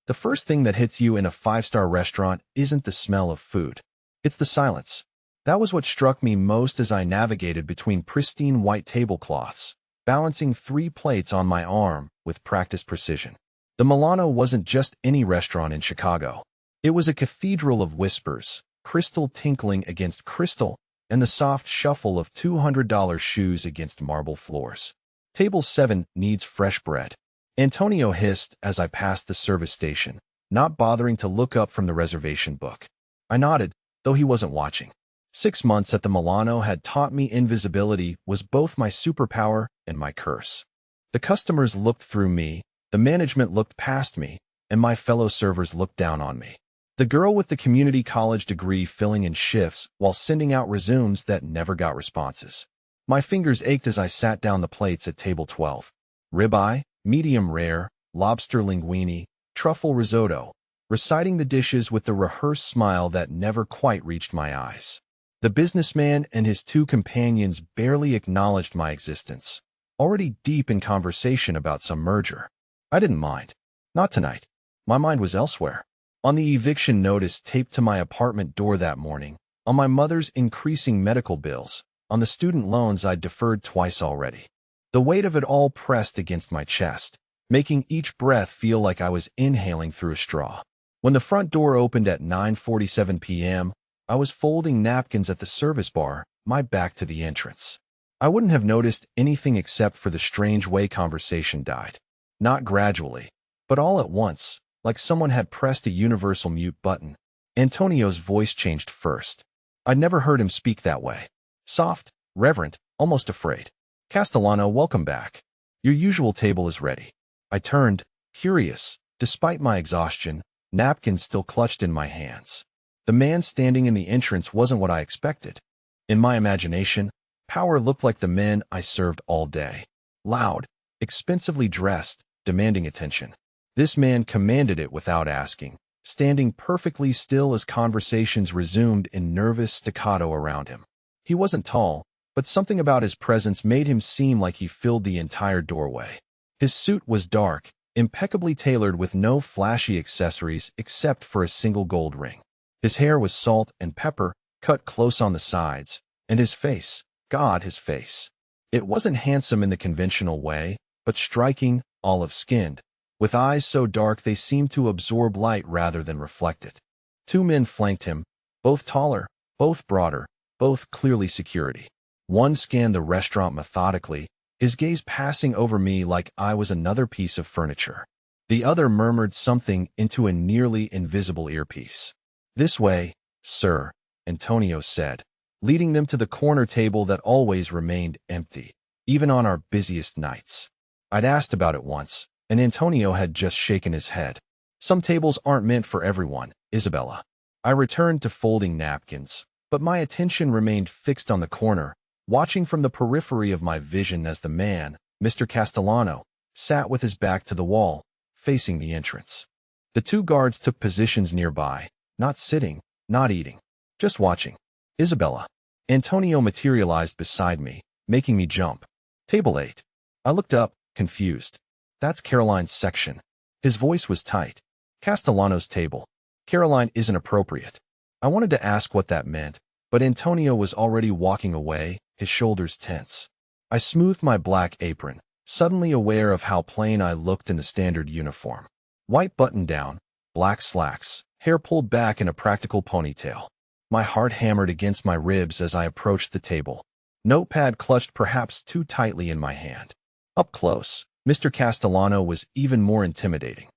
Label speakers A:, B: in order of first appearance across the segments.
A: The first thing that hits you in a five-star restaurant isn't the smell of food. It's the silence. That was what struck me most as I navigated between pristine white tablecloths, balancing 3 plates on my arm with practiced precision. The Milano wasn't just any restaurant in Chicago. It was a cathedral of whispers, crystal tinkling against crystal, and the soft shuffle of $200 shoes against marble floors. Table 7 needs fresh bread, Antonio hissed as I passed the service station, not bothering to look up from the reservation book. I nodded, though he wasn't watching. 6 months at the Milano had taught me invisibility was both my superpower and my curse. The customers looked through me, the management looked past me, and my fellow servers looked down on me. The girl with the community college degree filling in shifts while sending out resumes that never got responses. My fingers ached as I sat down the plates at table 12. Ribeye, medium rare, lobster linguine, truffle risotto, reciting the dishes with the rehearsed smile that never quite reached my eyes. The businessman and his 2 companions barely acknowledged my existence, already deep in conversation about some merger. I didn't mind. Not tonight. My mind was elsewhere. On the eviction notice taped to my apartment door that morning, on my mother's increasing medical bills, on the student loans I'd deferred twice already. The weight of it all pressed against my chest, making each breath feel like I was inhaling through a straw. When the front door opened at 9:47 p.m., I was folding napkins at the service bar, my back to the entrance. I wouldn't have noticed anything except for the strange way conversation died. Not gradually, but all at once, like someone had pressed a universal mute button. Antonio's voice changed first. I'd never heard him speak that way. Soft, reverent, almost afraid. Castellano, welcome back. Your usual table is ready. I turned, curious, despite my exhaustion, napkins still clutched in my hands. The man standing in the entrance wasn't what I expected. In my imagination, power looked like the men I served all day. Loud, expensively dressed, demanding attention. This man commanded it without asking, standing perfectly still as conversations resumed in nervous staccato around him. He wasn't tall, but something about his presence made him seem like he filled the entire doorway. His suit was dark, impeccably tailored with no flashy accessories except for a single gold ring. His hair was salt and pepper, cut close on the sides, and his face, God, his face. It wasn't handsome in the conventional way, but striking, olive-skinned, with eyes so dark they seemed to absorb light rather than reflect it. 2 men flanked him, both taller, both broader, both clearly security. One scanned the restaurant methodically, his gaze passing over me like I was another piece of furniture. The other murmured something into a nearly invisible earpiece. This way, sir, Antonio said, leading them to the corner table that always remained empty, even on our busiest nights. I'd asked about it once, and Antonio had just shaken his head. Some tables aren't meant for everyone, Isabella. I returned to folding napkins, but my attention remained fixed on the corner, watching from the periphery of my vision as the man, Mr. Castellano, sat with his back to the wall, facing the entrance. The 2 guards took positions nearby, not sitting, not eating, just watching. Isabella. Antonio materialized beside me, making me jump. Table 8. I looked up, confused. That's Caroline's section. His voice was tight. Castellano's table. Caroline isn't appropriate. I wanted to ask what that meant, but Antonio was already walking away, his shoulders tense. I smoothed my black apron, suddenly aware of how plain I looked in the standard uniform. White button-down, black slacks, hair pulled back in a practical ponytail. My heart hammered against my ribs as I approached the table. Notepad clutched perhaps too tightly in my hand. Up close, Mr. Castellano was even more intimidating.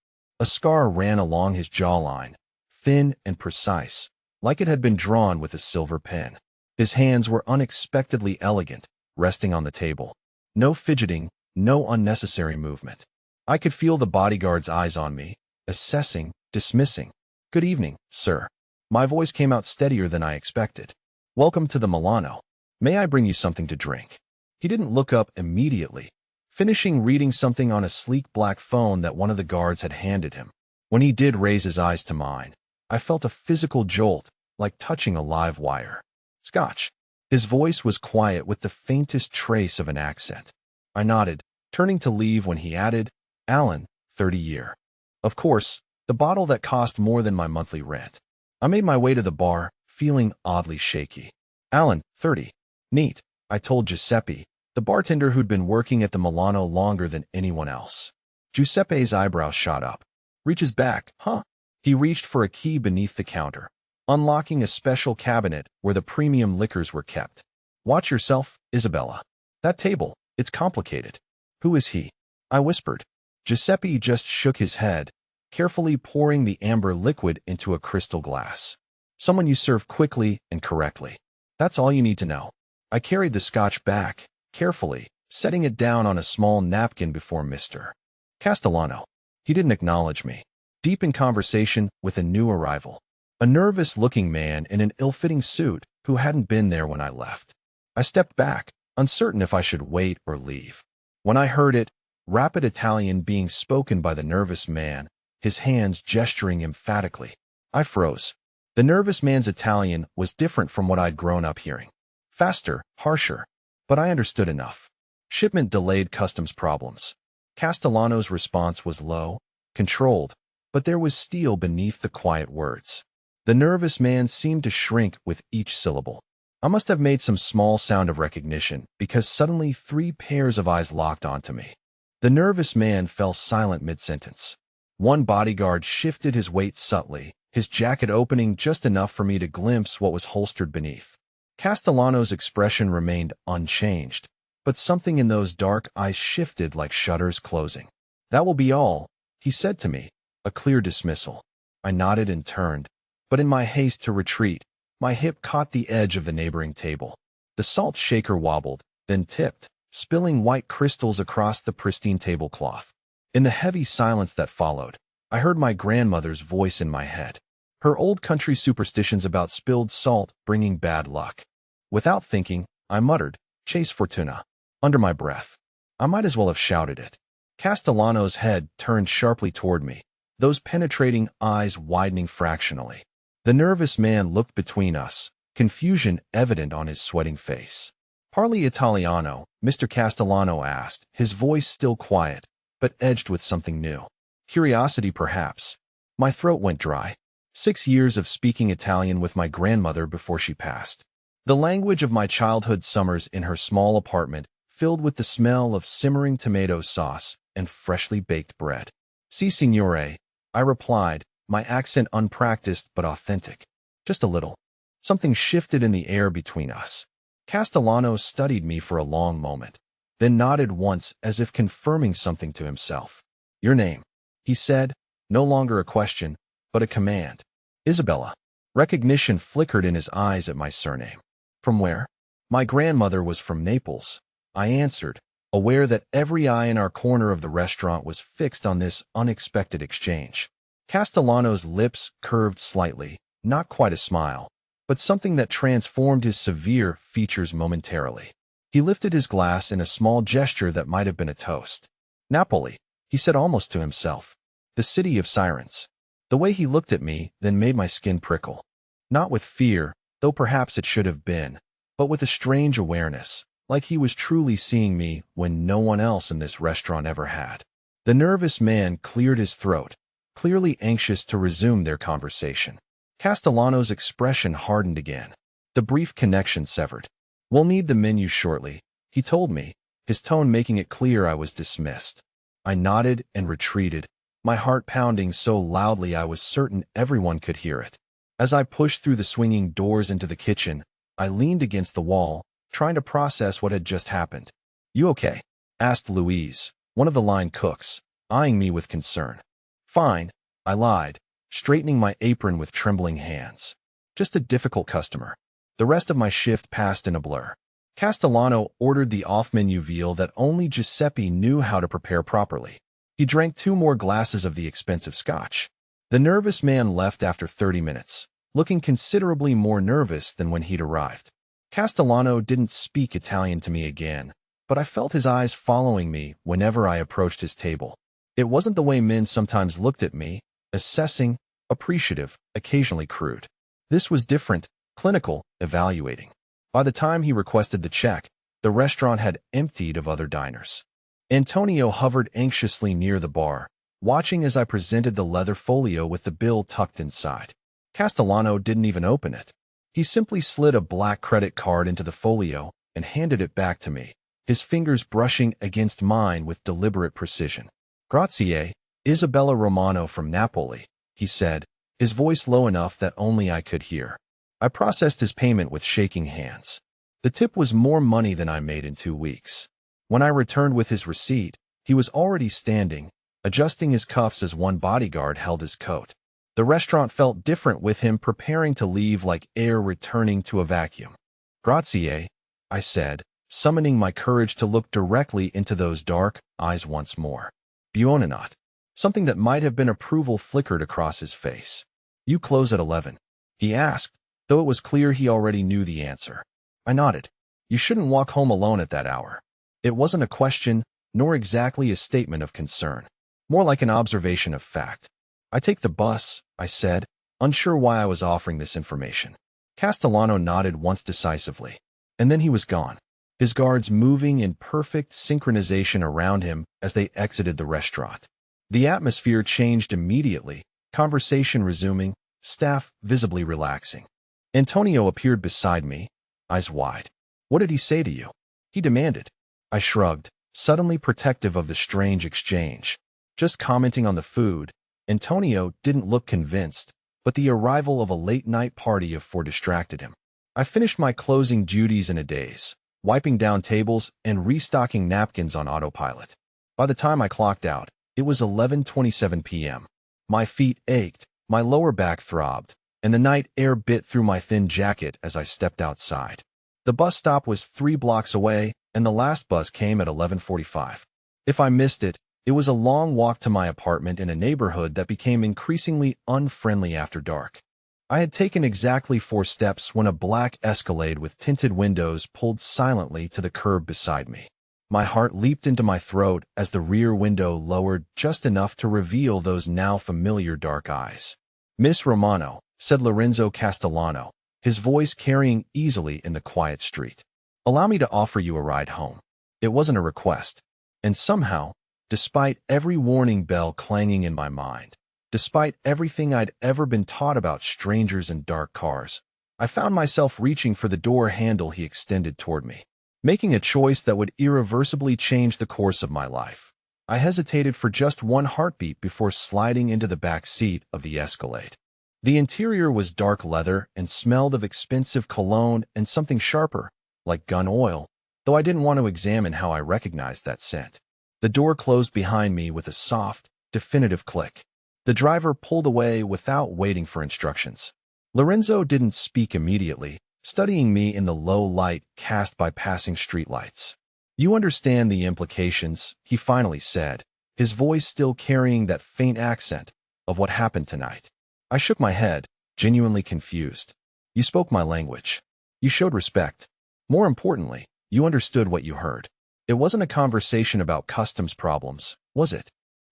A: A scar ran along his jawline, thin and precise, like it had been drawn with a silver pen. His hands were unexpectedly elegant, resting on the table. No fidgeting, no unnecessary movement. I could feel the bodyguard's eyes on me, assessing, dismissing. Good evening, sir. My voice came out steadier than I expected. Welcome to the Milano. May I bring you something to drink? He didn't look up immediately, finishing reading something on a sleek black phone that one of the guards had handed him. When he did raise his eyes to mine, I felt a physical jolt, like touching a live wire. Scotch. His voice was quiet with the faintest trace of an accent. I nodded, turning to leave when he added, Alan, 30 year. Of course, The bottle that cost more than my monthly rent. I made my way to the bar, feeling oddly shaky. Alan, 30. Neat, I told Giuseppe, the bartender who'd been working at the Milano longer than anyone else. Giuseppe's eyebrows shot up. Reaches back, huh? He reached for a key beneath the counter, unlocking a special cabinet where the premium liquors were kept. Watch yourself, Isabella. That table, it's complicated. Who is he? I whispered. Giuseppe just shook his head, carefully pouring the amber liquid into a crystal glass. Someone you serve quickly and correctly. That's all you need to know. I carried the scotch back, carefully, setting it down on a small napkin before Mr. Castellano. He didn't acknowledge me. Deep in conversation with a new arrival. A nervous-looking man in an ill-fitting suit who hadn't been there when I left. I stepped back, uncertain if I should wait or leave. When I heard it, rapid Italian being spoken by the nervous man, his hands gesturing emphatically, I froze. The nervous man's Italian was different from what I'd grown up hearing. Faster, harsher, but I understood enough. Shipment delayed, customs problems. Castellano's response was low, controlled, but there was steel beneath the quiet words. The nervous man seemed to shrink with each syllable. I must have made some small sound of recognition because suddenly 3 pairs of eyes locked onto me. The nervous man fell silent mid-sentence. One bodyguard shifted his weight subtly, his jacket opening just enough for me to glimpse what was holstered beneath. Castellano's expression remained unchanged, but something in those dark eyes shifted like shutters closing. That will be all, he said to me, a clear dismissal. I nodded and turned, but in my haste to retreat, my hip caught the edge of the neighboring table. The salt shaker wobbled, then tipped, spilling white crystals across the pristine tablecloth. In the heavy silence that followed, I heard my grandmother's voice in my head. Her old country superstitions about spilled salt bringing bad luck. Without thinking, I muttered, "Chase Fortuna," under my breath. I might as well have shouted it. Castellano's head turned sharply toward me, those penetrating eyes widening fractionally. The nervous man looked between us, confusion evident on his sweating face. "Parli Italiano?" Mr. Castellano asked, his voice still quiet, but edged with something new. Curiosity, perhaps. My throat went dry. 6 years of speaking Italian with my grandmother before she passed. The language of my childhood summers in her small apartment, filled with the smell of simmering tomato sauce and freshly baked bread. "Si, signore," I replied, my accent unpracticed but authentic. Just a little. Something shifted in the air between us. Castellano studied me for a long moment, then nodded once as if confirming something to himself. "Your name," he said, no longer a question, but a command. "Isabella." Recognition flickered in his eyes at my surname. "From where?" "My grandmother was from Naples," I answered, aware that every eye in our corner of the restaurant was fixed on this unexpected exchange. Castellano's lips curved slightly, not quite a smile, but something that transformed his severe features momentarily. He lifted his glass in a small gesture that might have been a toast. "Napoli," he said almost to himself. "The city of sirens." The way he looked at me then made my skin prickle. Not with fear, though perhaps it should have been, but with a strange awareness, like he was truly seeing me when no one else in this restaurant ever had. The nervous man cleared his throat, clearly anxious to resume their conversation. Castellano's expression hardened again. The brief connection severed. "We'll need the menu shortly," he told me, his tone making it clear I was dismissed. I nodded and retreated, my heart pounding so loudly I was certain everyone could hear it. As I pushed through the swinging doors into the kitchen, I leaned against the wall, trying to process what had just happened. "You okay?" asked Louise, one of the line cooks, eyeing me with concern. "Fine," I lied, straightening my apron with trembling hands. "Just a difficult customer." The rest of my shift passed in a blur. Castellano ordered the off-menu veal that only Giuseppe knew how to prepare properly. He drank 2 more glasses of the expensive scotch. The nervous man left after 30 minutes, looking considerably more nervous than when he'd arrived. Castellano didn't speak Italian to me again, but I felt his eyes following me whenever I approached his table. It wasn't the way men sometimes looked at me, assessing, appreciative, occasionally crude. This was different, clinical, evaluating. By the time he requested the check, the restaurant had emptied of other diners. Antonio hovered anxiously near the bar, watching as I presented the leather folio with the bill tucked inside. Castellano didn't even open it. He simply slid a black credit card into the folio and handed it back to me, his fingers brushing against mine with deliberate precision. "Grazie, Isabella Romano from Napoli," he said, his voice low enough that only I could hear. I processed his payment with shaking hands. The tip was more money than I made in 2 weeks. When I returned with his receipt, he was already standing, adjusting his cuffs as one bodyguard held his coat. The restaurant felt different with him preparing to leave, like air returning to a vacuum. "Grazie," I said, summoning my courage to look directly into those dark eyes once more. "Buonanotte." Something that might have been approval flickered across his face. "You close at 11?" he asked, though it was clear he already knew the answer. I nodded. "You shouldn't walk home alone at that hour." It wasn't a question, nor exactly a statement of concern. More like an observation of fact. "I take the bus," I said, unsure why I was offering this information. Castellano nodded once decisively, and then he was gone, his guards moving in perfect synchronization around him as they exited the restaurant. The atmosphere changed immediately, conversation resuming, staff visibly relaxing. Antonio appeared beside me, eyes wide. "What did he say to you?" he demanded. I shrugged, suddenly protective of the strange exchange. "Just commenting on the food." Antonio didn't look convinced, but the arrival of a late-night party of 4 distracted him. I finished my closing duties in a daze, wiping down tables and restocking napkins on autopilot. By the time I clocked out, it was 11:27 p.m. My feet ached, my lower back throbbed, and the night air bit through my thin jacket as I stepped outside. The bus stop was 3 blocks away, and the last bus came at 11:45. If I missed it, it was a long walk to my apartment in a neighborhood that became increasingly unfriendly after dark. I had taken exactly 4 steps when a black Escalade with tinted windows pulled silently to the curb beside me. My heart leaped into my throat as the rear window lowered just enough to reveal those now familiar dark eyes. "Miss Romano," said Lorenzo Castellano, his voice carrying easily in the quiet street. "Allow me to offer you a ride home." It wasn't a request. And somehow, despite every warning bell clanging in my mind, despite everything I'd ever been taught about strangers and dark cars, I found myself reaching for the door handle he extended toward me, making a choice that would irreversibly change the course of my life. I hesitated for just one heartbeat before sliding into the back seat of the Escalade. The interior was dark leather and smelled of expensive cologne and something sharper, like gun oil, though I didn't want to examine how I recognized that scent. The door closed behind me with a soft, definitive click. The driver pulled away without waiting for instructions. Lorenzo didn't speak immediately, studying me in the low light cast by passing streetlights. "You understand the implications," he finally said, his voice still carrying that faint accent, "of what happened tonight." I shook my head, genuinely confused. "You spoke my language. You showed respect. More importantly, you understood what you heard. It wasn't a conversation about customs problems, was it?"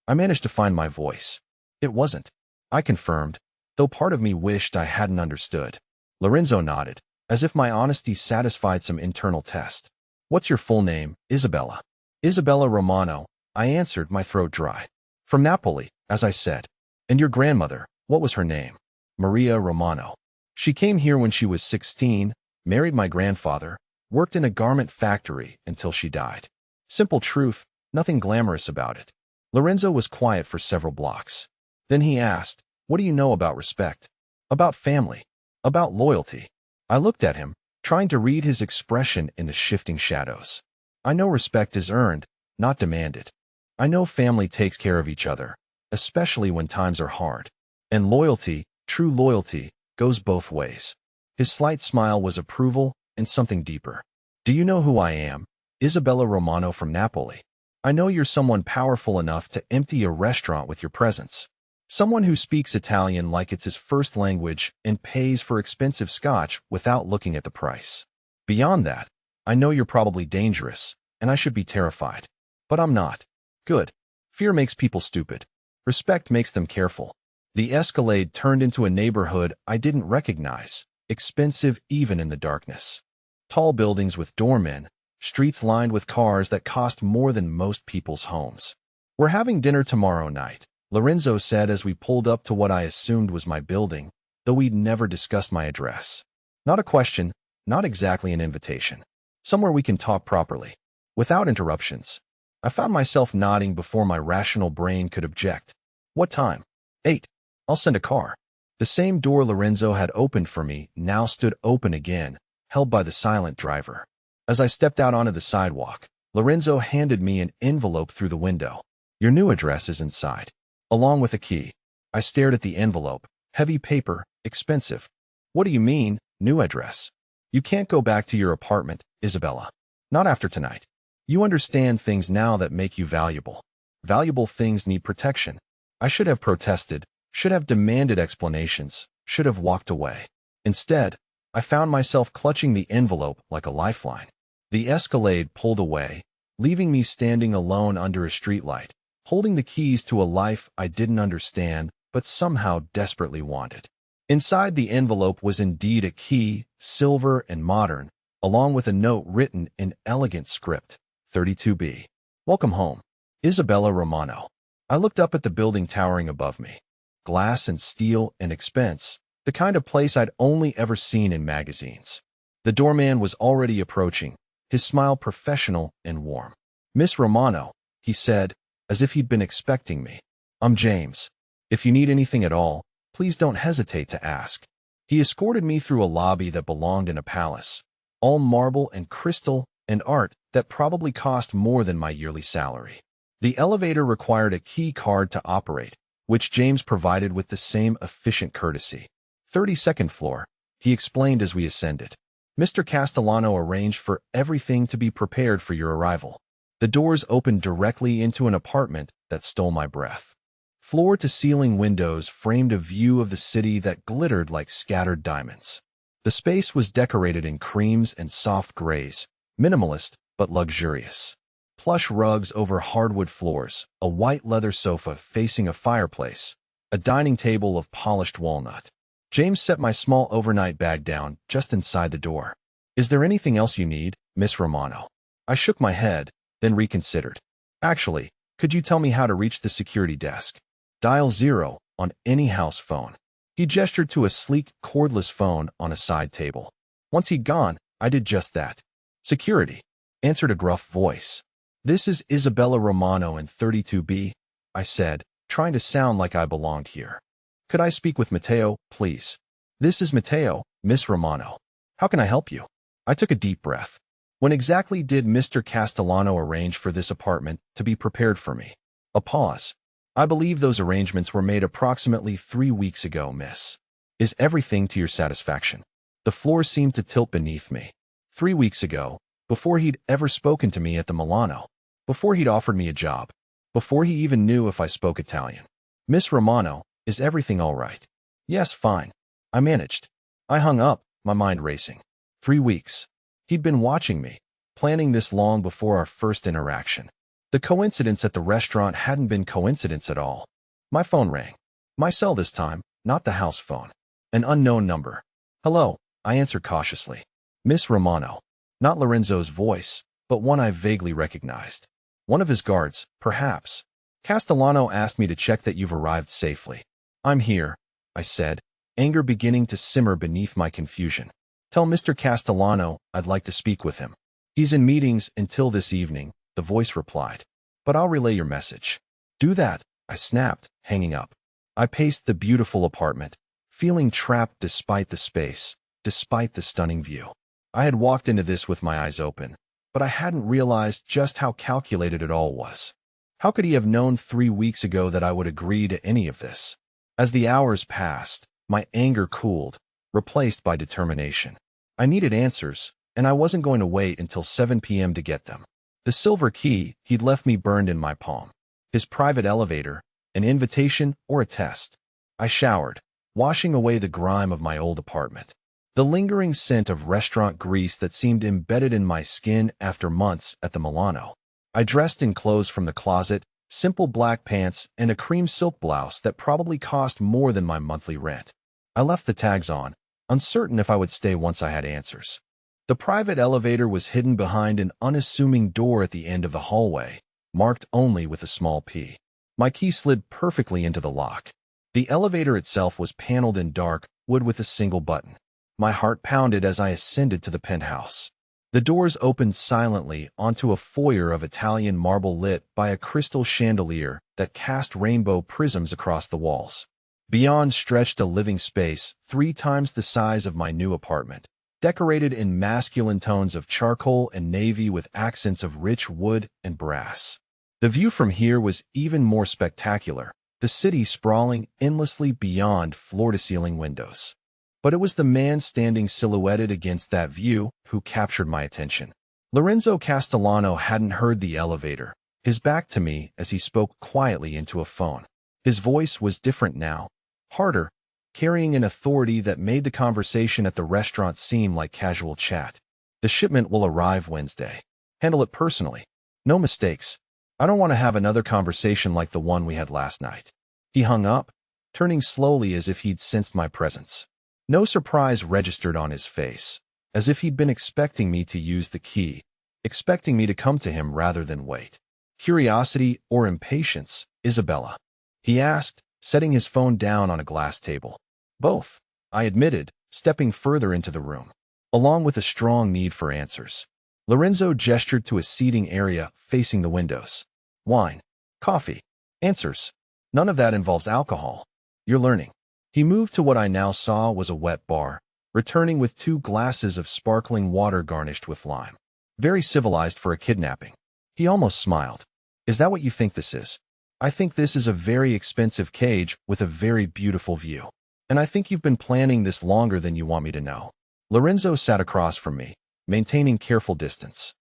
A: I managed to find my voice. "It wasn't," I confirmed, though part of me wished I hadn't understood. Lorenzo nodded, as if my honesty satisfied some internal test. "What's your full name, Isabella?" "Isabella Romano," I answered, my throat dry. "From Napoli, as I said." "And your grandmother, what was her name?" "Maria Romano. She came here when she was 16, married my grandfather, worked in a garment factory until she died." Simple truth, nothing glamorous about it. Lorenzo was quiet for several blocks. Then he asked, "What do you know about respect? About family? About loyalty?" I looked at him, trying to read his expression in the shifting shadows. "I know respect is earned, not demanded. I know family takes care of each other, especially when times are hard. And loyalty, true loyalty, goes both ways." His slight smile was approval and something deeper. "Do you know who I am? Isabella Romano from Napoli. I know you're someone powerful enough to empty a restaurant with your presence. Someone who speaks Italian like it's his first language and pays for expensive scotch without looking at the price. Beyond that, I know you're probably dangerous, and I should be terrified. But I'm not. Good. Fear makes people stupid. Respect makes them careful." The Escalade turned into a neighborhood I didn't recognize, expensive even in the darkness. Tall buildings with doormen, streets lined with cars that cost more than most people's homes. "We're having dinner tomorrow night," Lorenzo said as we pulled up to what I assumed was my building, though we'd never discussed my address. Not a question, not exactly an invitation. Somewhere we can talk properly, without interruptions. I found myself nodding before my rational brain could object. What time? 8. I'll send a car. The same door Lorenzo had opened for me now stood open again, held by the silent driver. As I stepped out onto the sidewalk, Lorenzo handed me an envelope through the window. Your new address is inside, along with a key. I stared at the envelope. Heavy paper, expensive. What do you mean, new address? You can't go back to your apartment, Isabella. Not after tonight. You understand things now that make you valuable. Valuable things need protection. I should have protested, should have demanded explanations, should have walked away. Instead, I found myself clutching the envelope like a lifeline. The Escalade pulled away, leaving me standing alone under a streetlight, holding the keys to a life I didn't understand but somehow desperately wanted. Inside the envelope was indeed a key, silver and modern, along with a note written in elegant script. 32B. Welcome home, Isabella Romano. I looked up at the building towering above me. Glass and steel and expense, the kind of place I'd only ever seen in magazines. The doorman was already approaching, his smile professional and warm. Miss Romano, he said, as if he'd been expecting me. I'm James. If you need anything at all, please don't hesitate to ask. He escorted me through a lobby that belonged in a palace, all marble and crystal and art that probably cost more than my yearly salary. The elevator required a key card to operate, which James provided with the same efficient courtesy. 32nd floor, he explained as we ascended. Mr. Castellano arranged for everything to be prepared for your arrival. The doors opened directly into an apartment that stole my breath. Floor-to-ceiling windows framed a view of the city that glittered like scattered diamonds. The space was decorated in creams and soft grays, minimalist but luxurious. Plush rugs over hardwood floors, a white leather sofa facing a fireplace, a dining table of polished walnut. James set my small overnight bag down just inside the door. Is there anything else you need, Miss Romano? I shook my head, then reconsidered. Actually, could you tell me how to reach the security desk? Dial 0 on any house phone. He gestured to a sleek, cordless phone on a side table. Once he'd gone, I did just that. Security, answered a gruff voice. This is Isabella Romano in 32B, I said, trying to sound like I belonged here. Could I speak with Matteo, please? This is Matteo, Miss Romano. How can I help you? I took a deep breath. When exactly did Mr. Castellano arrange for this apartment to be prepared for me? A pause. I believe those arrangements were made approximately 3 weeks ago, miss. Is everything to your satisfaction? The floor seemed to tilt beneath me. 3 weeks ago, before he'd ever spoken to me at the Milano, before he'd offered me a job, before he even knew if I spoke Italian. Miss Romano, is everything all right? Yes, fine. I managed. I hung up, my mind racing. 3 weeks. He'd been watching me, planning this long before our first interaction. The coincidence at the restaurant hadn't been coincidence at all. My phone rang. My cell this time, not the house phone. An unknown number. Hello, I answered cautiously. Miss Romano. Not Lorenzo's voice, but one I vaguely recognized. One of his guards, perhaps. Castellano asked me to check that you've arrived safely. I'm here, I said, anger beginning to simmer beneath my confusion. Tell Mr. Castellano I'd like to speak with him. He's in meetings until this evening, the voice replied. But I'll relay your message. Do that, I snapped, hanging up. I paced the beautiful apartment, feeling trapped despite the space, despite the stunning view. I had walked into this with my eyes open, but I hadn't realized just how calculated it all was. How could he have known 3 weeks ago that I would agree to any of this? As the hours passed, my anger cooled, replaced by determination. I needed answers, and I wasn't going to wait until 7 p.m. to get them. The silver key he'd left me burned in my palm. His private elevator, an invitation or a test. I showered, washing away the grime of my old apartment. The lingering scent of restaurant grease that seemed embedded in my skin after months at the Milano. I dressed in clothes from the closet, simple black pants and a cream silk blouse that probably cost more than my monthly rent. I left the tags on, uncertain if I would stay once I had answers. The private elevator was hidden behind an unassuming door at the end of the hallway, marked only with a small P. My key slid perfectly into the lock. The elevator itself was paneled in dark wood with a single button. My heart pounded as I ascended to the penthouse. The doors opened silently onto a foyer of Italian marble lit by a crystal chandelier that cast rainbow prisms across the walls. Beyond stretched a living space 3 times the size of my new apartment, decorated in masculine tones of charcoal and navy with accents of rich wood and brass. The view from here was even more spectacular, the city sprawling endlessly beyond floor-to-ceiling windows. But it was the man standing silhouetted against that view who captured my attention. Lorenzo Castellano hadn't heard the elevator, his back to me as he spoke quietly into a phone. His voice was different now, harder, carrying an authority that made the conversation at the restaurant seem like casual chat. The shipment will arrive Wednesday. Handle it personally. No mistakes. I don't want to have another conversation like the one we had last night. He hung up, turning slowly as if he'd sensed my presence. No surprise registered on his face, as if he'd been expecting me to use the key, expecting me to come to him rather than wait. Curiosity or impatience, Isabella? He asked, setting his phone down on a glass table. Both, I admitted, stepping further into the room, along with a strong need for answers. Lorenzo gestured to a seating area facing the windows. Wine, coffee, answers. None of that involves alcohol. You're learning. He moved to what I now saw was a wet bar, returning with 2 glasses of sparkling water garnished with lime. Very civilized for a kidnapping. He almost smiled. Is that what you think this is? I think this is a very expensive cage with a very beautiful view. And I think you've been planning this longer than you want me to know. Lorenzo sat across from me, maintaining careful distance.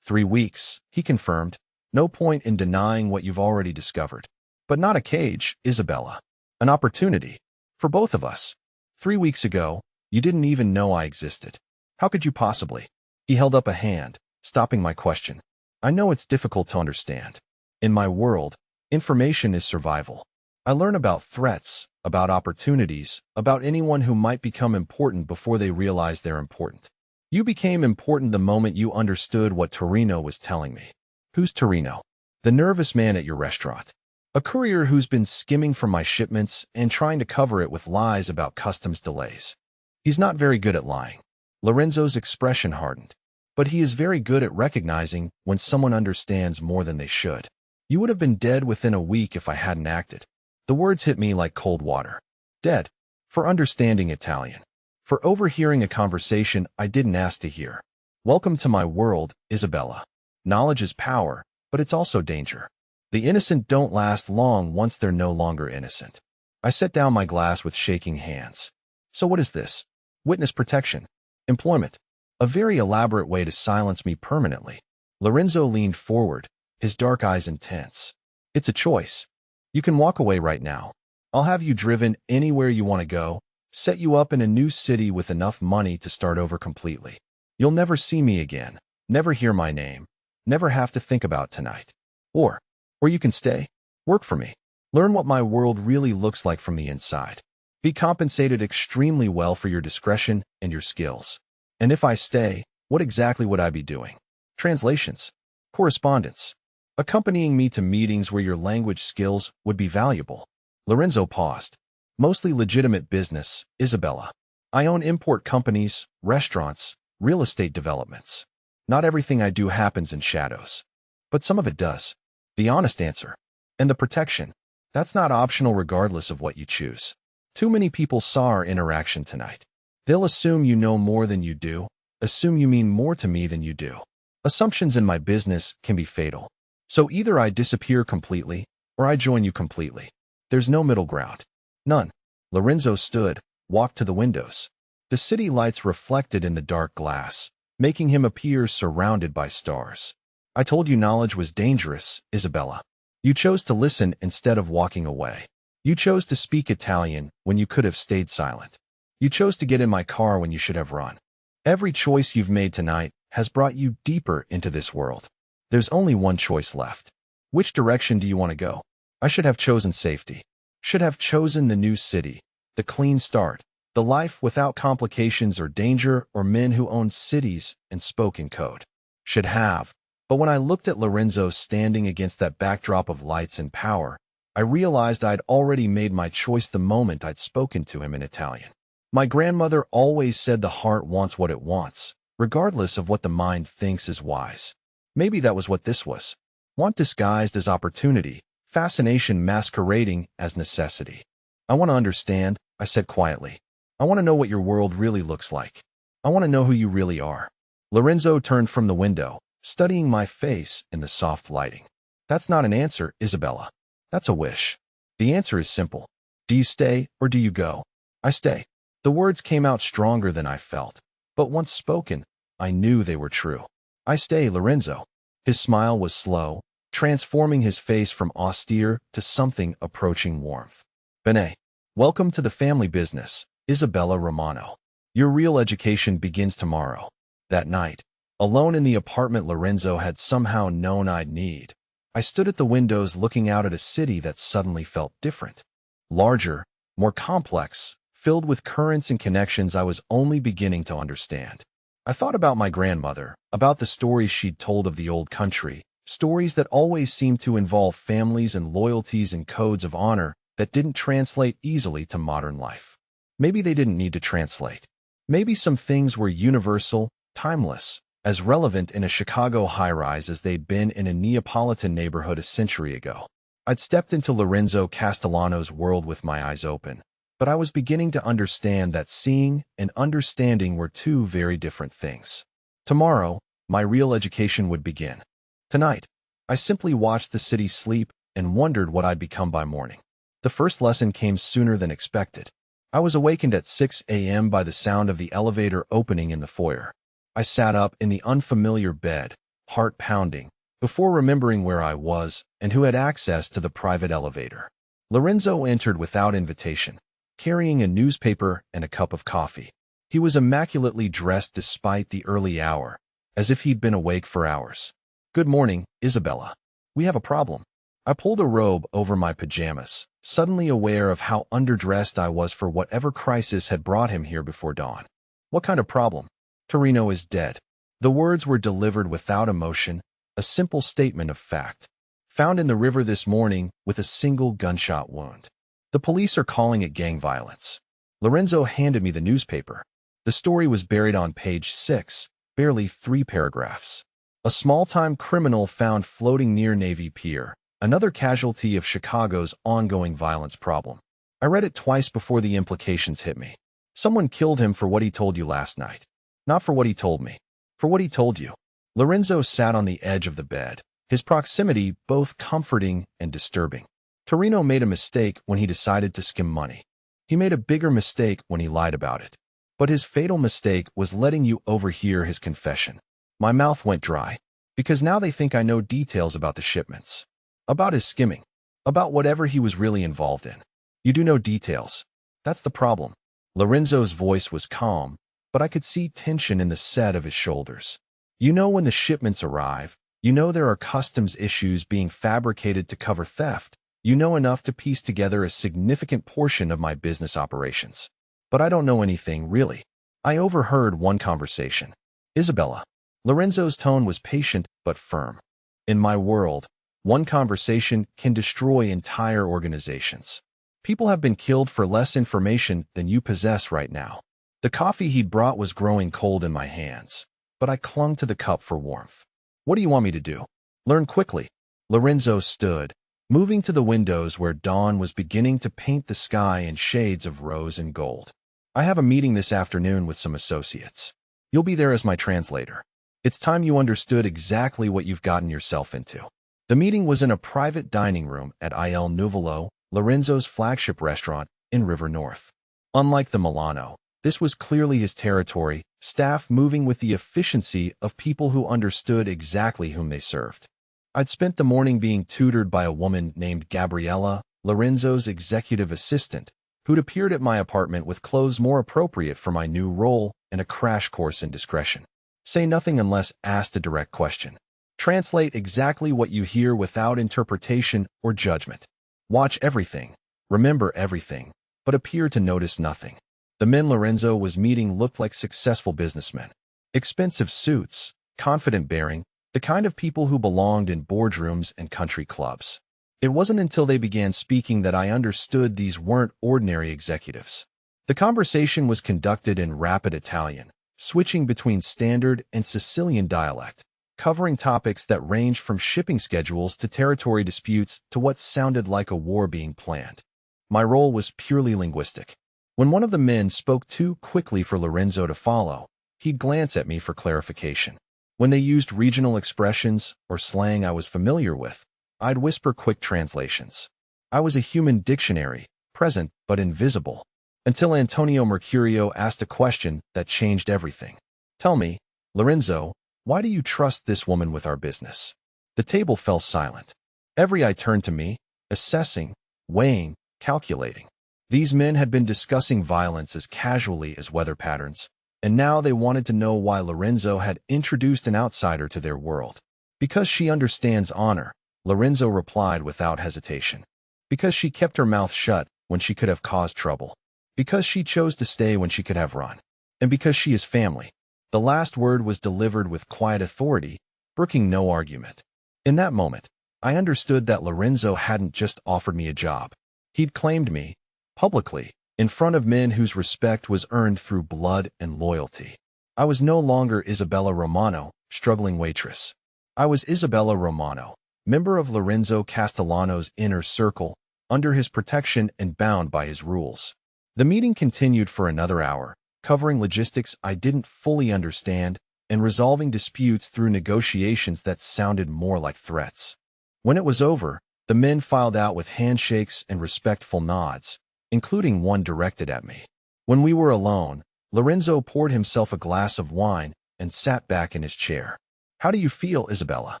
A: 3 weeks, he confirmed. No point in denying what you've already discovered. But not a cage, Isabella. An opportunity. For both of us. 3 weeks ago, you didn't even know I existed. How could you possibly? He held up a hand, stopping my question. I know it's difficult to understand. In my world, information is survival. I learn about threats, about opportunities, about anyone who might become important before they realize they're important. You became important the moment you understood what Torino was telling me. Who's Torino? The nervous man at your restaurant. A courier who's been skimming from my shipments and trying to cover it with lies about customs delays. He's not very good at lying. Lorenzo's expression hardened. But he is very good at recognizing when someone understands more than they should. You would have been dead within a week if I hadn't acted. The words hit me like cold water. Dead. For understanding Italian. For overhearing a conversation I didn't ask to hear. Welcome to my world, Isabella. Knowledge is power, but it's also danger. The innocent don't last long once they're no longer innocent. I set down my glass with shaking hands. So what is this? Witness protection. Employment. A very elaborate way to silence me permanently. Lorenzo leaned forward, his dark eyes intense. It's a choice. You can walk away right now. I'll have you driven anywhere you want to go, set you up in a new city with enough money to start over completely. You'll never see me again, never hear my name, never have to think about tonight. Or you can stay, work for me, learn what my world really looks like from the inside. Be compensated extremely well for your discretion and your skills. And if I stay, what exactly would I be doing? Translations, correspondence, accompanying me to meetings where your language skills would be valuable. Lorenzo paused. Mostly legitimate business, Isabella. I own import companies, restaurants, real estate developments. Not everything I do happens in shadows. But some of it does. The honest answer. And the protection. That's not optional regardless of what you choose. Too many people saw our interaction tonight. They'll assume you know more than you do, assume you mean more to me than you do. Assumptions in my business can be fatal. So either I disappear completely, or I join you completely. There's no middle ground. None. Lorenzo stood, walked to the windows. The city lights reflected in the dark glass, making him appear surrounded by stars. I told you knowledge was dangerous, Isabella. You chose to listen instead of walking away. You chose to speak Italian when you could have stayed silent. You chose to get in my car when you should have run. Every choice you've made tonight has brought you deeper into this world. There's only one choice left. Which direction do you want to go? I should have chosen safety. Should have chosen the new city, the clean start, the life without complications or danger or men who owned cities and spoke in code. Should have. But when I looked at Lorenzo standing against that backdrop of lights and power, I realized I'd already made my choice the moment I'd spoken to him in Italian. My grandmother always said the heart wants what it wants, regardless of what the mind thinks is wise. Maybe that was what this was. Want disguised as opportunity, fascination masquerading as necessity. I want to understand, I said quietly. I want to know what your world really looks like. I want to know who you really are. Lorenzo turned from the window, studying my face in the soft lighting. That's not an answer, Isabella. That's a wish. The answer is simple. Do you stay or do you go? I stay. The words came out stronger than I felt, but once spoken, I knew they were true. I stay, Lorenzo. His smile was slow, transforming his face from austere to something approaching warmth. Bene. Welcome to the family business, Isabella Romano. Your real education begins tomorrow. That night, alone in the apartment Lorenzo had somehow known I'd need, I stood at the windows looking out at a city that suddenly felt different. Larger, more complex, filled with currents and connections I was only beginning to understand. I thought about my grandmother, about the stories she'd told of the old country, stories that always seemed to involve families and loyalties and codes of honor that didn't translate easily to modern life. Maybe they didn't need to translate. Maybe some things were universal, timeless, as relevant in a Chicago high-rise as they'd been in a Neapolitan neighborhood a century ago. I'd stepped into Lorenzo Castellano's world with my eyes open, but I was beginning to understand that seeing and understanding were two very different things. Tomorrow, my real education would begin. Tonight, I simply watched the city sleep and wondered what I'd become by morning. The first lesson came sooner than expected. I was awakened at 6 a.m. by the sound of the elevator opening in the foyer. I sat up in the unfamiliar bed, heart pounding, before remembering where I was and who had access to the private elevator. Lorenzo entered without invitation, carrying a newspaper and a cup of coffee. He was immaculately dressed despite the early hour, as if he'd been awake for hours. Good morning, Isabella. We have a problem. I pulled a robe over my pajamas, suddenly aware of how underdressed I was for whatever crisis had brought him here before dawn. What kind of problem? Torino is dead. The words were delivered without emotion, a simple statement of fact. Found in the river this morning with a single gunshot wound. The police are calling it gang violence. Lorenzo handed me the newspaper. The story was buried on page 6, barely 3 paragraphs. A small-time criminal found floating near Navy Pier, another casualty of Chicago's ongoing violence problem. I read it twice before the implications hit me. Someone killed him for what he told you last night. Not for what he told me. For what he told you. Lorenzo sat on the edge of the bed, his proximity both comforting and disturbing. Torino made a mistake when he decided to skim money. He made a bigger mistake when he lied about it. But his fatal mistake was letting you overhear his confession. My mouth went dry, because now they think I know details about the shipments. About his skimming. About whatever he was really involved in. You do know details. That's the problem. Lorenzo's voice was calm, but I could see tension in the set of his shoulders. You know when the shipments arrive, you know there are customs issues being fabricated to cover theft, you know enough to piece together a significant portion of my business operations. But I don't know anything, really. I overheard one conversation. Isabella. Lorenzo's tone was patient but firm. In my world, one conversation can destroy entire organizations. People have been killed for less information than you possess right now. The coffee he'd brought was growing cold in my hands, but I clung to the cup for warmth. What do you want me to do? Learn quickly. Lorenzo stood, moving to the windows where dawn was beginning to paint the sky in shades of rose and gold. I have a meeting this afternoon with some associates. You'll be there as my translator. It's time you understood exactly what you've gotten yourself into. The meeting was in a private dining room at Il Nuvolo, Lorenzo's flagship restaurant in River North. Unlike the Milano, this was clearly his territory, staff moving with the efficiency of people who understood exactly whom they served. I'd spent the morning being tutored by a woman named Gabriella, Lorenzo's executive assistant, who'd appeared at my apartment with clothes more appropriate for my new role and a crash course in discretion. Say nothing unless asked a direct question. Translate exactly what you hear without interpretation or judgment. Watch everything, remember everything, but appear to notice nothing. The men Lorenzo was meeting looked like successful businessmen. Expensive suits, confident bearing, the kind of people who belonged in boardrooms and country clubs. It wasn't until they began speaking that I understood these weren't ordinary executives. The conversation was conducted in rapid Italian, switching between standard and Sicilian dialect, covering topics that ranged from shipping schedules to territory disputes to what sounded like a war being planned. My role was purely linguistic. When one of the men spoke too quickly for Lorenzo to follow, he'd glance at me for clarification. When they used regional expressions or slang I was familiar with, I'd whisper quick translations. I was a human dictionary, present but invisible, until Antonio Mercurio asked a question that changed everything. "Tell me, Lorenzo, why do you trust this woman with our business?" The table fell silent. Every eye turned to me, assessing, weighing, calculating. These men had been discussing violence as casually as weather patterns, and now they wanted to know why Lorenzo had introduced an outsider to their world. "Because she understands honor," Lorenzo replied without hesitation. "Because she kept her mouth shut when she could have caused trouble. Because she chose to stay when she could have run. And because she is family." The last word was delivered with quiet authority, brooking no argument. In that moment, I understood that Lorenzo hadn't just offered me a job. He'd claimed me, publicly, in front of men whose respect was earned through blood and loyalty. I was no longer Isabella Romano, struggling waitress. I was Isabella Romano, member of Lorenzo Castellano's inner circle, under his protection and bound by his rules. The meeting continued for another hour, covering logistics I didn't fully understand and resolving disputes through negotiations that sounded more like threats. When it was over, the men filed out with handshakes and respectful nods, including one directed at me. When we were alone, Lorenzo poured himself a glass of wine and sat back in his chair. "How do you feel, Isabella?"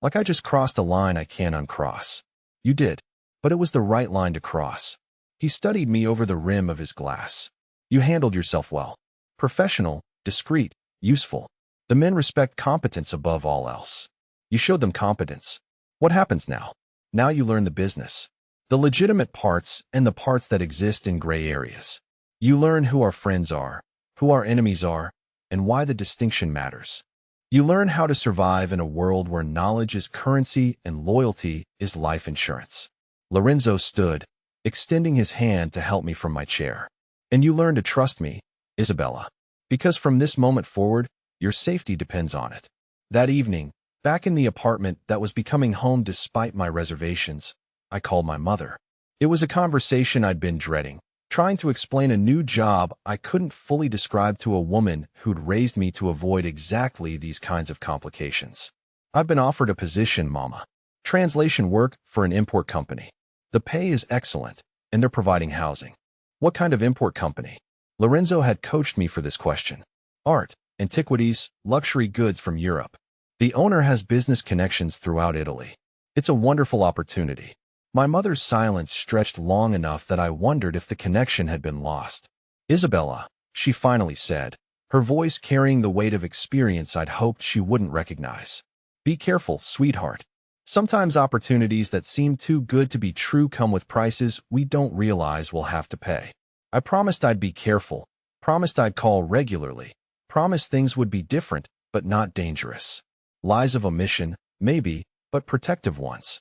A: "Like I just crossed a line I can't uncross." "You did, but it was the right line to cross." He studied me over the rim of his glass. "You handled yourself well. Professional, discreet, useful. The men respect competence above all else. You showed them competence. What happens now? Now you learn the business. The legitimate parts and the parts that exist in gray areas. You learn who our friends are, who our enemies are, and why the distinction matters. You learn how to survive in a world where knowledge is currency and loyalty is life insurance." Lorenzo stood, extending his hand to help me from my chair. "And you learn to trust me, Isabella. Because from this moment forward, your safety depends on it." That evening, back in the apartment that was becoming home despite my reservations, I called my mother. It was a conversation I'd been dreading, trying to explain a new job I couldn't fully describe to a woman who'd raised me to avoid exactly these kinds of complications. "I've been offered a position, Mama. Translation work for an import company. The pay is excellent, and they're providing housing." "What kind of import company?" Lorenzo had coached me for this question. "Art, antiquities, luxury goods from Europe. The owner has business connections throughout Italy. It's a wonderful opportunity." My mother's silence stretched long enough that I wondered if the connection had been lost. "Isabella," she finally said, her voice carrying the weight of experience I'd hoped she wouldn't recognize. "Be careful, sweetheart. Sometimes opportunities that seem too good to be true come with prices we don't realize we'll have to pay." I promised I'd be careful, promised I'd call regularly, promised things would be different, but not dangerous. Lies of omission, maybe, but protective ones.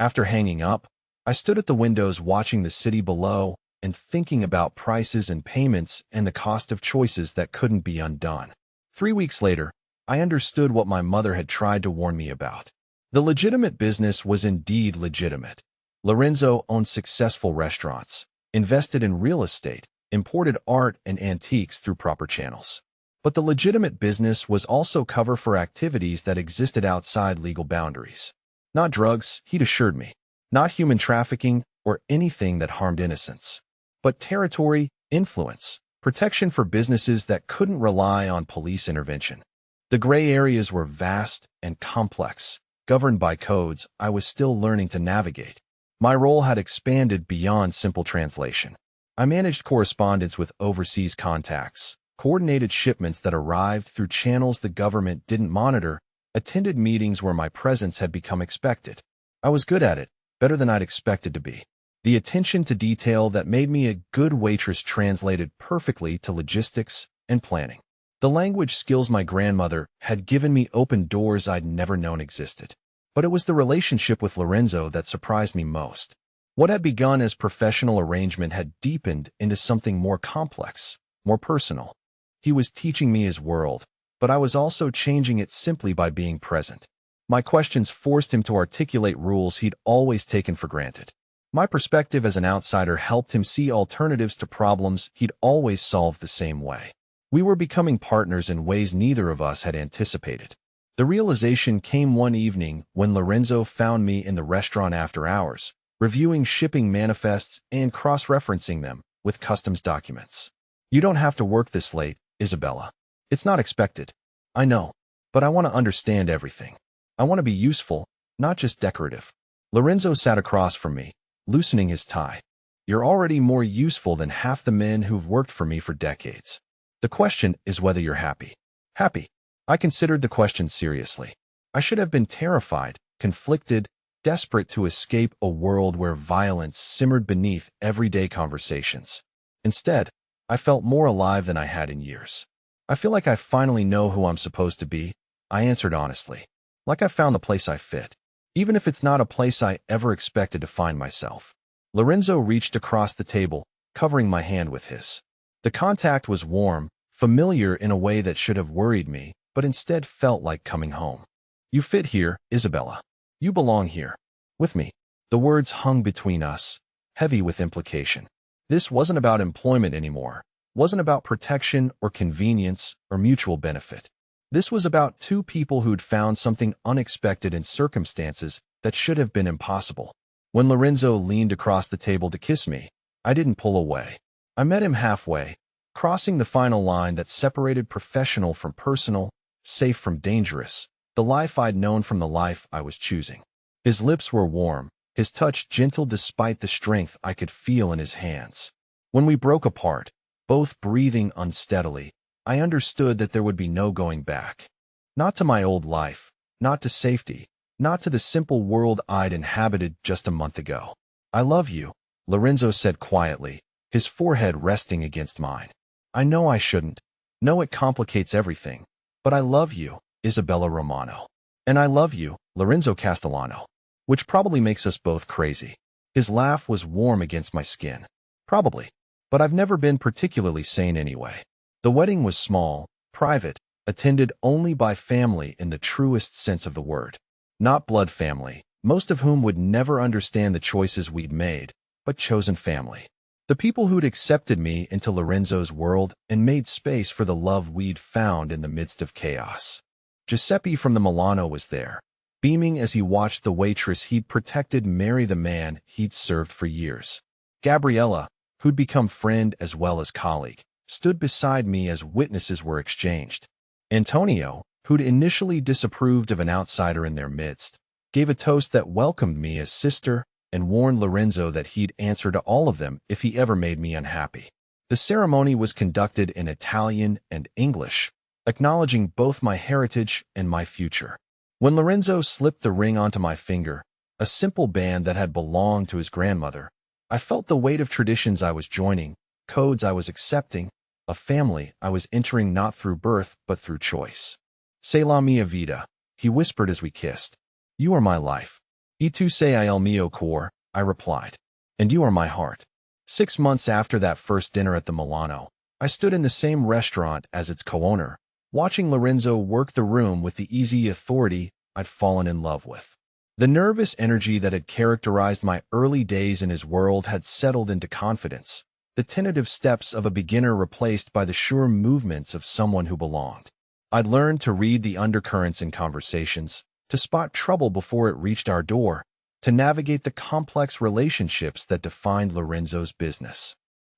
A: After hanging up, I stood at the windows watching the city below and thinking about prices and payments and the cost of choices that couldn't be undone. 3 weeks later, I understood what my mother had tried to warn me about. The legitimate business was indeed legitimate. Lorenzo owned successful restaurants, invested in real estate, imported art and antiques through proper channels. But the legitimate business was also cover for activities that existed outside legal boundaries. Not drugs, he'd assured me. Not human trafficking or anything that harmed innocents. But territory, influence, protection for businesses that couldn't rely on police intervention. The gray areas were vast and complex, governed by codes I was still learning to navigate. My role had expanded beyond simple translation. I managed correspondence with overseas contacts, coordinated shipments that arrived through channels the government didn't monitor, attended meetings where my presence had become expected. I was good at it, better than I'd expected to be. The attention to detail that made me a good waitress translated perfectly to logistics and planning. The language skills my grandmother had given me opened doors I'd never known existed. But it was the relationship with Lorenzo that surprised me most. What had begun as professional arrangement had deepened into something more complex, more personal. He was teaching me his world, but I was also changing it simply by being present. My questions forced him to articulate rules he'd always taken for granted. My perspective as an outsider helped him see alternatives to problems he'd always solved the same way. We were becoming partners in ways neither of us had anticipated. The realization came one evening when Lorenzo found me in the restaurant after hours, reviewing shipping manifests and cross-referencing them with customs documents. "You don't have to work this late, Isabella. It's not expected. I know, but I want to understand everything. I want to be useful, not just decorative." Lorenzo sat across from me, loosening his tie. "You're already more useful than half the men who've worked for me for decades. The question is whether you're happy." Happy? I considered the question seriously. I should have been terrified, conflicted, desperate to escape a world where violence simmered beneath everyday conversations. Instead, I felt more alive than I had in years. "I feel like I finally know who I'm supposed to be," I answered honestly. "Like I found the place I fit, even if it's not a place I ever expected to find myself." Lorenzo reached across the table, covering my hand with his. The contact was warm, familiar in a way that should have worried me, but instead felt like coming home. "You fit here, Isabella. You belong here. With me." The words hung between us, heavy with implication. This wasn't about employment anymore, wasn't about protection or convenience or mutual benefit. This was about two people who'd found something unexpected in circumstances that should have been impossible. When Lorenzo leaned across the table to kiss me, I didn't pull away. I met him halfway, crossing the final line that separated professional from personal, safe from dangerous, the life I'd known from the life I was choosing. His lips were warm, his touch gentle despite the strength I could feel in his hands. When we broke apart, both breathing unsteadily, I understood that there would be no going back. Not to my old life, not to safety, not to the simple world I'd inhabited just a month ago. "I love you," Lorenzo said quietly, his forehead resting against mine. "I know I shouldn't. Know it complicates everything. But I love you, Isabella Romano. And I love you, Lorenzo Castellano. Which probably makes us both crazy." His laugh was warm against my skin. "Probably. But I've never been particularly sane anyway." The wedding was small, private, attended only by family in the truest sense of the word. Not blood family, most of whom would never understand the choices we'd made, but chosen family. The people who'd accepted me into Lorenzo's world and made space for the love we'd found in the midst of chaos. Giuseppe from the Milano was there, beaming as he watched the waitress he'd protected marry the man he'd served for years. Gabriella, who'd become friend as well as colleague, stood beside me as witnesses were exchanged. Antonio, who'd initially disapproved of an outsider in their midst, gave a toast that welcomed me as sister and warned Lorenzo that he'd answer to all of them if he ever made me unhappy. The ceremony was conducted in Italian and English, acknowledging both my heritage and my future. When Lorenzo slipped the ring onto my finger, a simple band that had belonged to his grandmother, I felt the weight of traditions I was joining, codes I was accepting, a family I was entering not through birth but through choice. "C'est la mia vida," he whispered as we kissed. "You are my life." "Y tu sei il mio cor," I replied. "And you are my heart." 6 months after that first dinner at the Milano, I stood in the same restaurant as its co-owner, watching Lorenzo work the room with the easy authority I'd fallen in love with. The nervous energy that had characterized my early days in his world had settled into confidence, the tentative steps of a beginner replaced by the sure movements of someone who belonged. I'd learned to read the undercurrents in conversations, to spot trouble before it reached our door, to navigate the complex relationships that defined Lorenzo's business.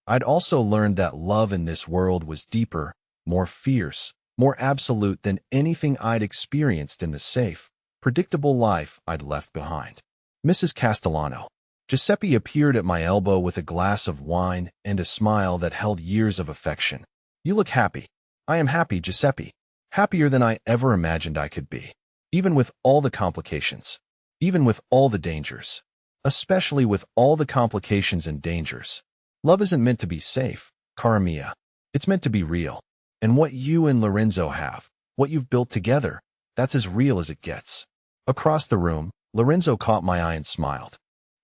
A: I'd also learned that love in this world was deeper, more fierce, more absolute than anything I'd experienced in the safe, predictable life I'd left behind. "Mrs. Castellano." Giuseppe appeared at my elbow with a glass of wine and a smile that held years of affection. "You look happy." "I am happy, Giuseppe. Happier than I ever imagined I could be. Even with all the complications. Even with all the dangers. Especially with all the complications and dangers. Love isn't meant to be safe, cara mia. It's meant to be real. And what you and Lorenzo have, what you've built together, that's as real as it gets." Across the room, Lorenzo caught my eye and smiled.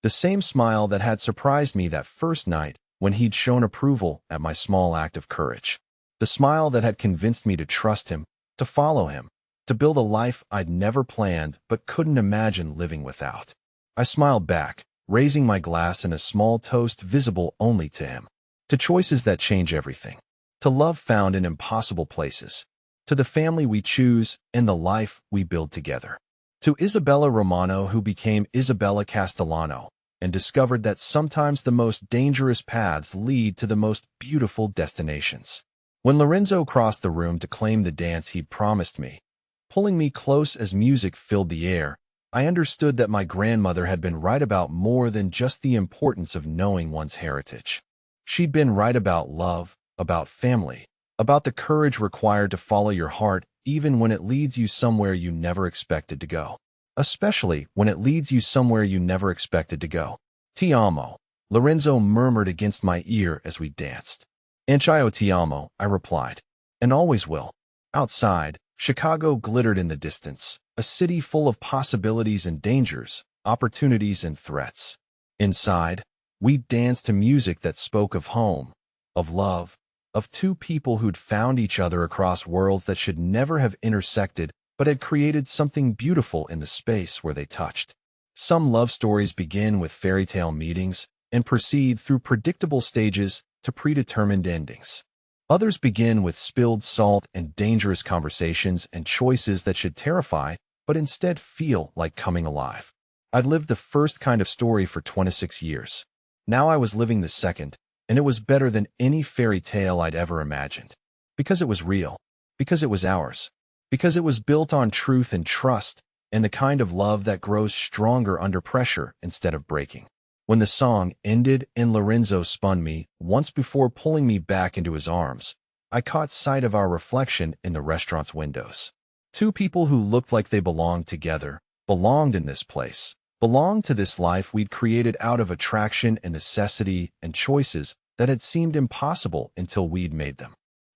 A: The same smile that had surprised me that first night when he'd shown approval at my small act of courage. The smile that had convinced me to trust him, to follow him, to build a life I'd never planned but couldn't imagine living without. I smiled back, raising my glass in a small toast visible only to him. To choices that change everything. To love found in impossible places. To the family we choose and the life we build together. To Isabella Romano, who became Isabella Castellano and discovered that sometimes the most dangerous paths lead to the most beautiful destinations. When Lorenzo crossed the room to claim the dance he'd promised me, pulling me close as music filled the air, I understood that my grandmother had been right about more than just the importance of knowing one's heritage. She'd been right about love, about family, about the courage required to follow your heart even when it leads you somewhere you never expected to go. Especially when it leads you somewhere you never expected to go. Ti amo, Lorenzo murmured against my ear as we danced. Anch'io ti amo, I replied. And always will. Outside, Chicago glittered in the distance, a city full of possibilities and dangers, opportunities and threats. Inside, we danced to music that spoke of home, of love, of two people who'd found each other across worlds that should never have intersected but had created something beautiful in the space where they touched. Some love stories begin with fairy tale meetings and proceed through predictable stages to predetermined endings. Others begin with spilled salt and dangerous conversations and choices that should terrify but instead feel like coming alive. I'd lived the first kind of story for 26 years. Now I was living the second, and it was better than any fairy tale I'd ever imagined. Because it was real. Because it was ours. Because it was built on truth and trust, and the kind of love that grows stronger under pressure instead of breaking. When the song ended and Lorenzo spun me, once before pulling me back into his arms, I caught sight of our reflection in the restaurant's windows. Two people who looked like they belonged together, belonged in this place, belonged to this life we'd created out of attraction and necessity and choices that had seemed impossible until we'd made them.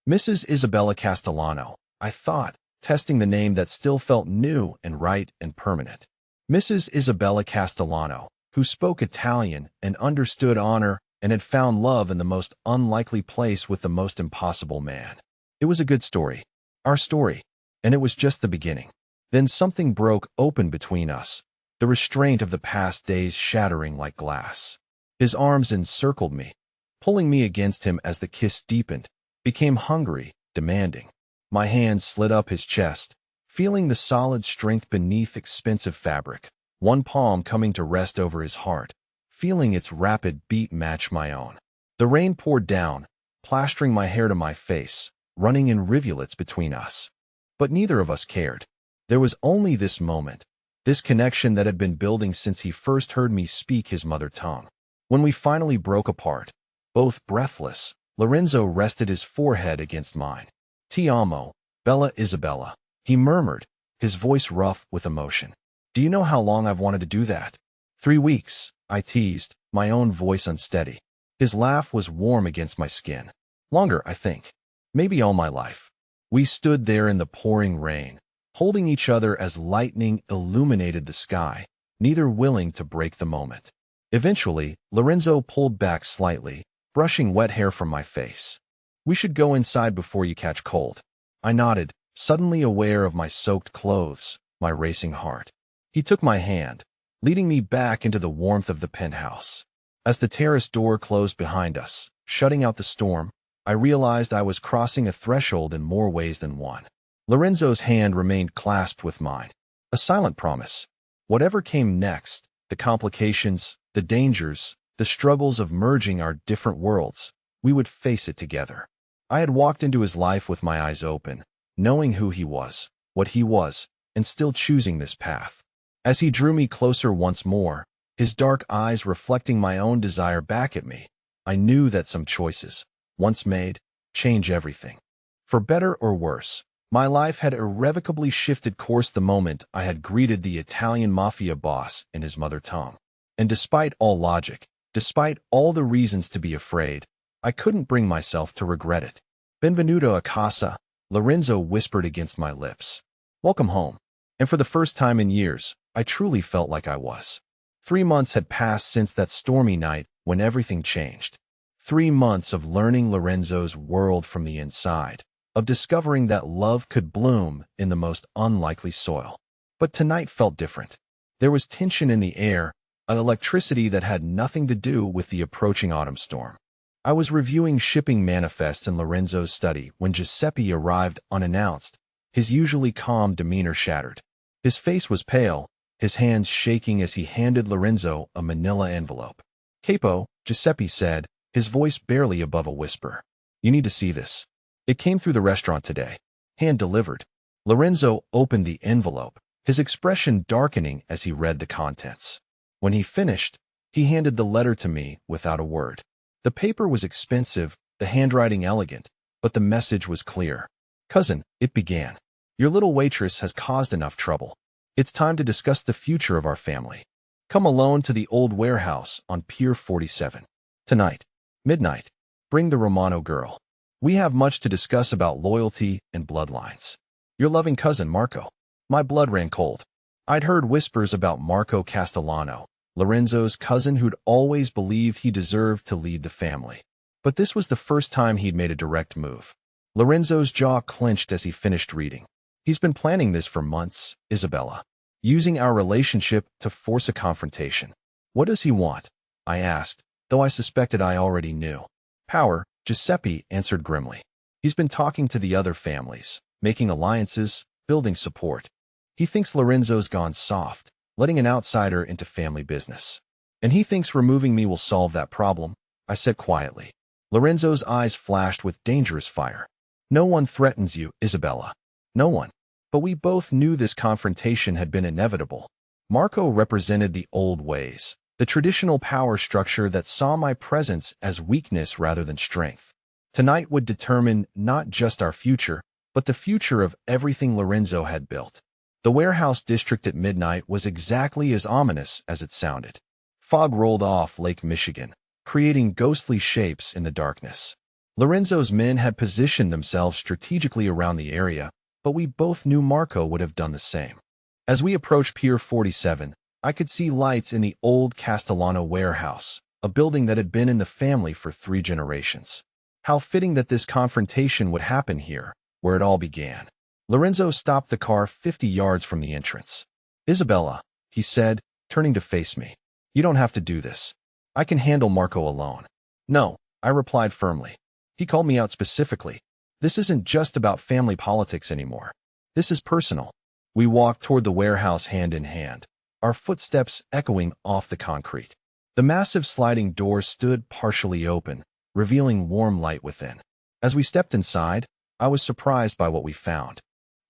A: Mrs. Isabella Castellano, I thought, testing the name that still felt new and right and permanent. Mrs. Isabella Castellano, who spoke Italian and understood honor and had found love in the most unlikely place with the most impossible man. It was a good story. Our story. And it was just the beginning. Then something broke open between us, the restraint of the past days shattering like glass. His arms encircled me, pulling me against him as the kiss deepened, became hungry, demanding. My hands slid up his chest, feeling the solid strength beneath expensive fabric, one palm coming to rest over his heart, feeling its rapid beat match my own. The rain poured down, plastering my hair to my face, running in rivulets between us. But neither of us cared. There was only this moment, this connection that had been building since he first heard me speak his mother tongue. When we finally broke apart, both breathless, Lorenzo rested his forehead against mine. Ti amo, Bella Isabella, he murmured, his voice rough with emotion. Do you know how long I've wanted to do that? 3 weeks, I teased, my own voice unsteady. His laugh was warm against my skin. Longer, I think. Maybe all my life. We stood there in the pouring rain, holding each other as lightning illuminated the sky, neither willing to break the moment. Eventually, Lorenzo pulled back slightly, brushing wet hair from my face. We should go inside before you catch cold. I nodded, suddenly aware of my soaked clothes, my racing heart. He took my hand, leading me back into the warmth of the penthouse. As the terrace door closed behind us, shutting out the storm, I realized I was crossing a threshold in more ways than one. Lorenzo's hand remained clasped with mine. A silent promise. Whatever came next, the complications, the dangers, the struggles of merging our different worlds, we would face it together. I had walked into his life with my eyes open, knowing who he was, what he was, and still choosing this path. As he drew me closer once more, his dark eyes reflecting my own desire back at me, I knew that some choices, once made, change everything. For better or worse, my life had irrevocably shifted course the moment I had greeted the Italian Mafia boss in his mother tongue. And despite all logic, despite all the reasons to be afraid, I couldn't bring myself to regret it. Benvenuto a casa, Lorenzo whispered against my lips. Welcome home. And for the first time in years, I truly felt like I was. 3 months had passed since that stormy night when everything changed. 3 months of learning Lorenzo's world from the inside, of discovering that love could bloom in the most unlikely soil. But tonight felt different. There was tension in the air, an electricity that had nothing to do with the approaching autumn storm. I was reviewing shipping manifests in Lorenzo's study when Giuseppe arrived unannounced, his usually calm demeanor shattered. His face was pale, his hands shaking as he handed Lorenzo a manila envelope. "Capo," Giuseppe said, his voice barely above a whisper. "You need to see this. It came through the restaurant today. Hand-delivered." Lorenzo opened the envelope, his expression darkening as he read the contents. When he finished, he handed the letter to me without a word. The paper was expensive, the handwriting elegant, but the message was clear. "Cousin," it began, "your little waitress has caused enough trouble. It's time to discuss the future of our family. Come alone to the old warehouse on Pier 47. Tonight, midnight. Bring the Romano girl. We have much to discuss about loyalty and bloodlines. Your loving cousin, Marco." My blood ran cold. I'd heard whispers about Marco Castellano, Lorenzo's cousin who'd always believed he deserved to lead the family. But this was the first time he'd made a direct move. Lorenzo's jaw clenched as he finished reading. "He's been planning this for months, Isabella. Using our relationship to force a confrontation. What does he want?" I asked, though I suspected I already knew. "Power," Giuseppe answered grimly. "He's been talking to the other families, making alliances, building support. He thinks Lorenzo's gone soft, letting an outsider into family business. And he thinks removing me will solve that problem," I said quietly. Lorenzo's eyes flashed with dangerous fire. "No one threatens you, Isabella. No one." But we both knew this confrontation had been inevitable. Marco represented the old ways, the traditional power structure that saw my presence as weakness rather than strength. Tonight would determine not just our future, but the future of everything Lorenzo had built. The warehouse district at midnight was exactly as ominous as it sounded. Fog rolled off Lake Michigan, creating ghostly shapes in the darkness. Lorenzo's men had positioned themselves strategically around the area, but we both knew Marco would have done the same. As we approached Pier 47, I could see lights in the old Castellano warehouse, a building that had been in the family for 3 generations. How fitting that this confrontation would happen here, where it all began. Lorenzo stopped the car 50 yards from the entrance. "Isabella," he said, turning to face me. "You don't have to do this. I can handle Marco alone." "No," I replied firmly. He called me out specifically. "This isn't just about family politics anymore. This is personal." We walked toward the warehouse hand in hand, our footsteps echoing off the concrete. The massive sliding door stood partially open, revealing warm light within. As we stepped inside, I was surprised by what we found.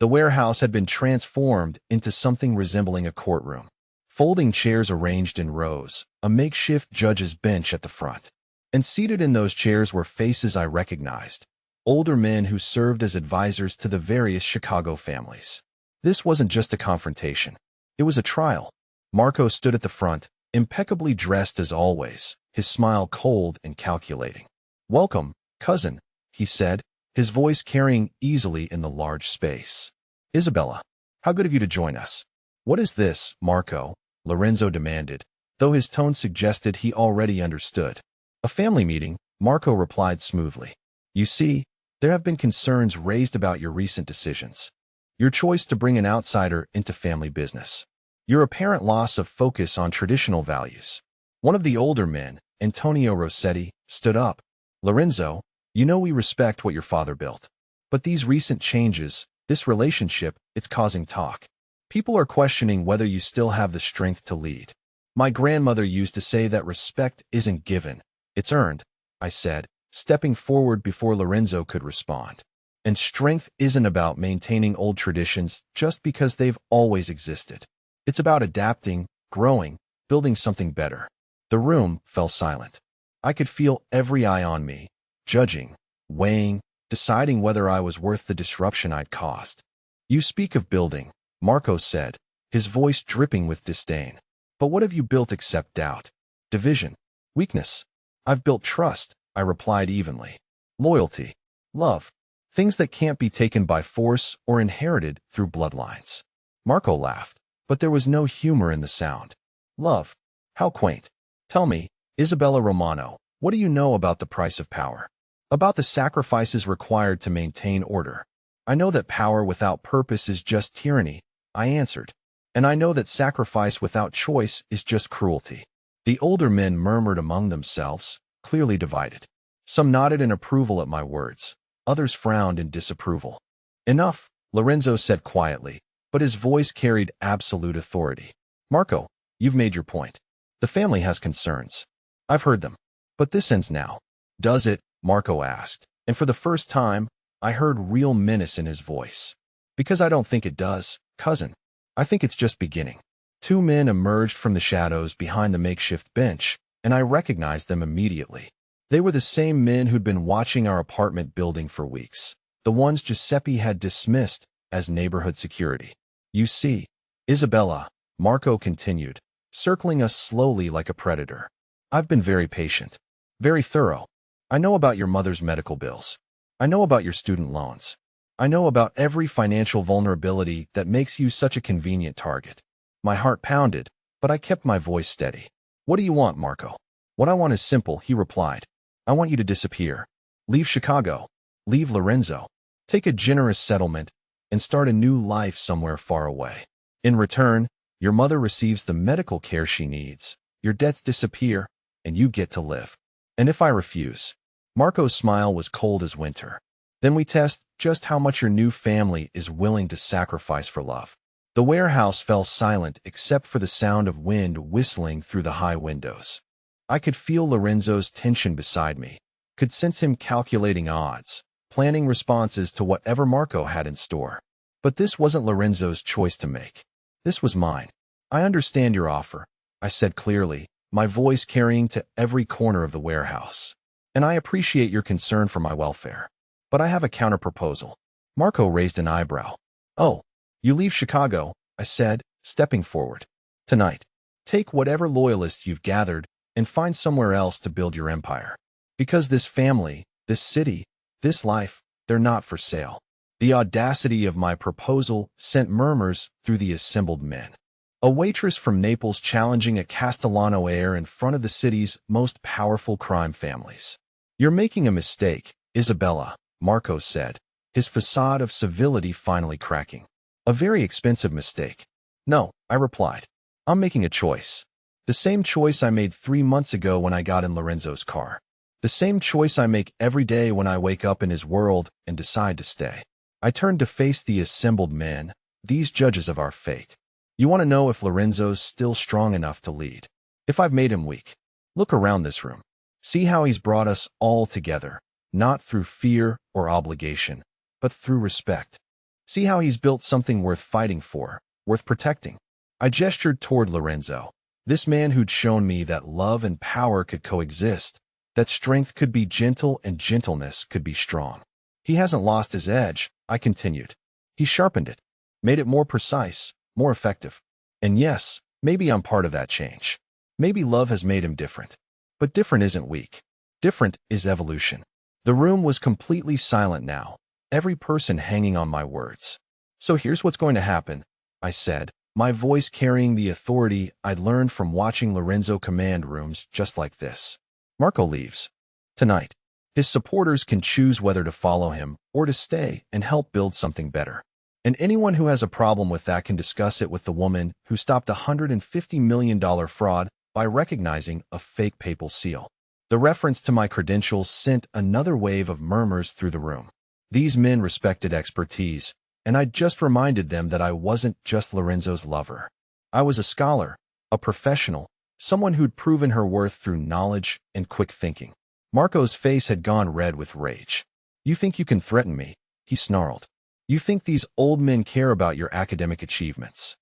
A: The warehouse had been transformed into something resembling a courtroom. Folding chairs arranged in rows, a makeshift judge's bench at the front. And seated in those chairs were faces I recognized, older men who served as advisors to the various Chicago families. This wasn't just a confrontation. It was a trial. Marco stood at the front, impeccably dressed as always, his smile cold and calculating. "Welcome, cousin," he said, his voice carrying easily in the large space. "Isabella, how good of you to join us." "What is this, Marco?" Lorenzo demanded, though his tone suggested he already understood. "A family meeting," Marco replied smoothly. "You see, there have been concerns raised about your recent decisions. Your choice to bring an outsider into family business. Your apparent loss of focus on traditional values." One of the older men, Antonio Rossetti, stood up. "Lorenzo, you know we respect what your father built. But these recent changes, this relationship, it's causing talk. People are questioning whether you still have the strength to lead. My grandmother used to say that respect isn't given, it's earned," I said, stepping forward before Lorenzo could respond. "And strength isn't about maintaining old traditions just because they've always existed. It's about adapting, growing, building something better." The room fell silent. I could feel every eye on me, judging, weighing, deciding whether I was worth the disruption I'd caused. "You speak of building," Marco said, his voice dripping with disdain. "But what have you built except doubt, division, weakness?" "I've built trust," I replied evenly. "Loyalty, love, things that can't be taken by force or inherited through bloodlines." Marco laughed, but there was no humor in the sound. Love. How quaint. Tell me, Isabella Romano, what do you know about the price of power? About the sacrifices required to maintain order. I know that power without purpose is just tyranny, I answered. And I know that sacrifice without choice is just cruelty. The older men murmured among themselves, clearly divided. Some nodded in approval at my words. Others frowned in disapproval. Enough, Lorenzo said quietly, but his voice carried absolute authority. Marco, you've made your point. The family has concerns. I've heard them. But this ends now. Does it? Marco asked, and for the first time, I heard real menace in his voice. Because I don't think it does, cousin. I think it's just beginning. Two men emerged from the shadows behind the makeshift bench, and I recognized them immediately. They were the same men who'd been watching our apartment building for weeks, the ones Giuseppe had dismissed as neighborhood security. You see, Isabella, Marco continued, circling us slowly like a predator. I've been very patient, very thorough. I know about your mother's medical bills. I know about your student loans. I know about every financial vulnerability that makes you such a convenient target. My heart pounded, but I kept my voice steady. What do you want, Marco? What I want is simple, he replied. I want you to disappear. Leave Chicago. Leave Lorenzo. Take a generous settlement and start a new life somewhere far away. In return, your mother receives the medical care she needs. Your debts disappear, and you get to live. And if I refuse? Marco's smile was cold as winter. Then we test just how much your new family is willing to sacrifice for love. The warehouse fell silent except for the sound of wind whistling through the high windows. I could feel Lorenzo's tension beside me, could sense him calculating odds, planning responses to whatever Marco had in store. But this wasn't Lorenzo's choice to make. This was mine. I understand your offer, I said clearly, my voice carrying to every corner of the warehouse. And I appreciate your concern for my welfare. But I have a counterproposal. Marco raised an eyebrow. Oh, you leave Chicago, I said, stepping forward. Tonight. Take whatever loyalists you've gathered and find somewhere else to build your empire. Because this family, this city, this life, they're not for sale. The audacity of my proposal sent murmurs through the assembled men. A waitress from Naples challenging a Castellano heir in front of the city's most powerful crime families. You're making a mistake, Isabella, Marco said, his facade of civility finally cracking. A very expensive mistake. No, I replied. I'm making a choice. The same choice I made 3 months ago when I got in Lorenzo's car. The same choice I make every day when I wake up in his world and decide to stay. I turned to face the assembled men, these judges of our fate. You want to know if Lorenzo's still strong enough to lead? If I've made him weak? Look around this room. See how he's brought us all together, not through fear or obligation, but through respect. See how he's built something worth fighting for, worth protecting. I gestured toward Lorenzo, this man who'd shown me that love and power could coexist, that strength could be gentle and gentleness could be strong. He hasn't lost his edge, I continued. He sharpened it, made it more precise, more effective. And yes, maybe I'm part of that change. Maybe love has made him different. But different isn't weak. Different is evolution. The room was completely silent now, every person hanging on my words. So here's what's going to happen, I said, my voice carrying the authority I'd learned from watching Lorenzo command rooms just like this. Marco leaves. Tonight. His supporters can choose whether to follow him or to stay and help build something better. And anyone who has a problem with that can discuss it with the woman who stopped a $150 million fraud by recognizing a fake papal seal. The reference to my credentials sent another wave of murmurs through the room. These men respected expertise, and I just reminded them that I wasn't just Lorenzo's lover. I was a scholar, a professional, someone who'd proven her worth through knowledge and quick thinking. Marco's face had gone red with rage. You think you can threaten me? He snarled. You think these old men care about your academic achievements?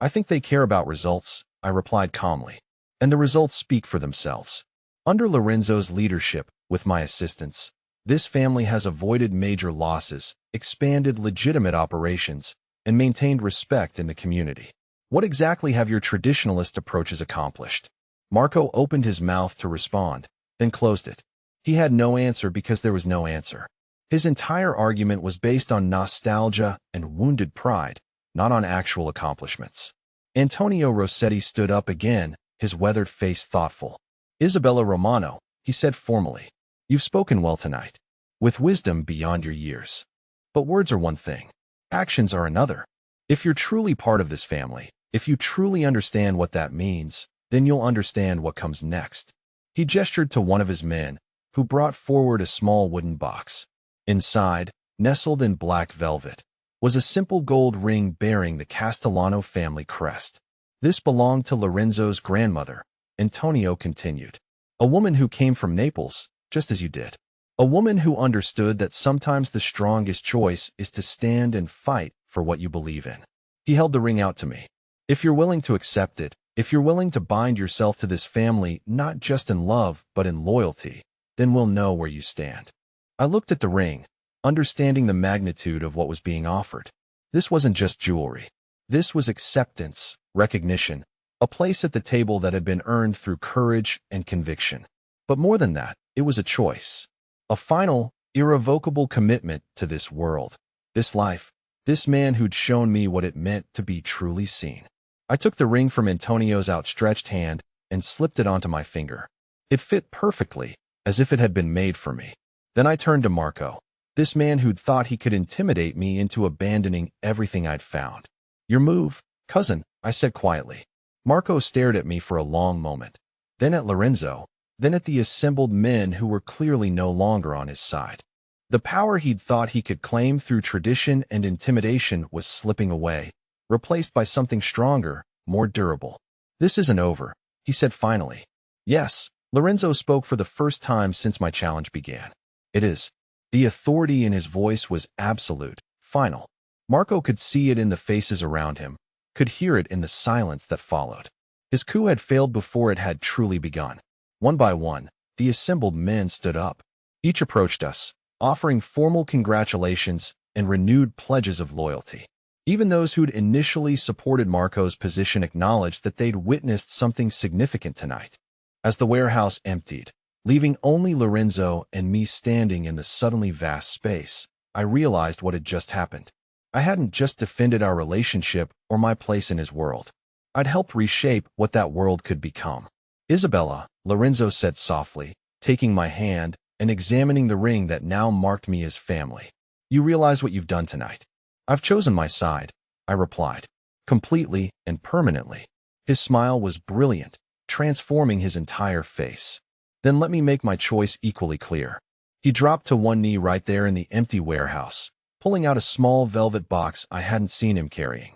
A: I think they care about results, I replied calmly. And the results speak for themselves. Under Lorenzo's leadership, with my assistance, this family has avoided major losses, expanded legitimate operations, and maintained respect in the community. What exactly have your traditionalist approaches accomplished? Marco opened his mouth to respond, then closed it. He had no answer because there was no answer. His entire argument was based on nostalgia and wounded pride, not on actual accomplishments. Antonio Rossetti stood up again, his weathered face thoughtful. Isabella Romano, he said formally, you've spoken well tonight, with wisdom beyond your years. But words are one thing. Actions are another. If you're truly part of this family, if you truly understand what that means, then you'll understand what comes next. He gestured to one of his men, who brought forward a small wooden box. Inside, nestled in black velvet, was a simple gold ring bearing the Castellano family crest. This belonged to Lorenzo's grandmother, Antonio continued. A woman who came from Naples, just as you did. A woman who understood that sometimes the strongest choice is to stand and fight for what you believe in. He held the ring out to me. If you're willing to accept it, if you're willing to bind yourself to this family not just in love but in loyalty, then we'll know where you stand. I looked at the ring, understanding the magnitude of what was being offered. This wasn't just jewelry. This was acceptance, recognition, a place at the table that had been earned through courage and conviction. But more than that, it was a choice. A final, irrevocable commitment to this world, this life, this man who'd shown me what it meant to be truly seen. I took the ring from Antonio's outstretched hand and slipped it onto my finger. It fit perfectly, as if it had been made for me. Then I turned to Marco, this man who'd thought he could intimidate me into abandoning everything I'd found. Your move, cousin, I said quietly. Marco stared at me for a long moment, then at Lorenzo, then at the assembled men who were clearly no longer on his side. The power he'd thought he could claim through tradition and intimidation was slipping away, replaced by something stronger, more durable. This isn't over, he said finally. Yes, Lorenzo spoke for the first time since my challenge began. It is. The authority in his voice was absolute, final. Marco could see it in the faces around him, could hear it in the silence that followed. His coup had failed before it had truly begun. One by one, the assembled men stood up. Each approached us, offering formal congratulations and renewed pledges of loyalty. Even those who'd initially supported Marco's position acknowledged that they'd witnessed something significant tonight. As the warehouse emptied, leaving only Lorenzo and me standing in the suddenly vast space, I realized what had just happened. I hadn't just defended our relationship or my place in his world. I'd helped reshape what that world could become. Isabella, Lorenzo said softly, taking my hand and examining the ring that now marked me as family. You realize what you've done tonight. I've chosen my side, I replied, completely and permanently. His smile was brilliant, transforming his entire face. Then let me make my choice equally clear. He dropped to one knee right there in the empty warehouse, pulling out a small velvet box I hadn't seen him carrying.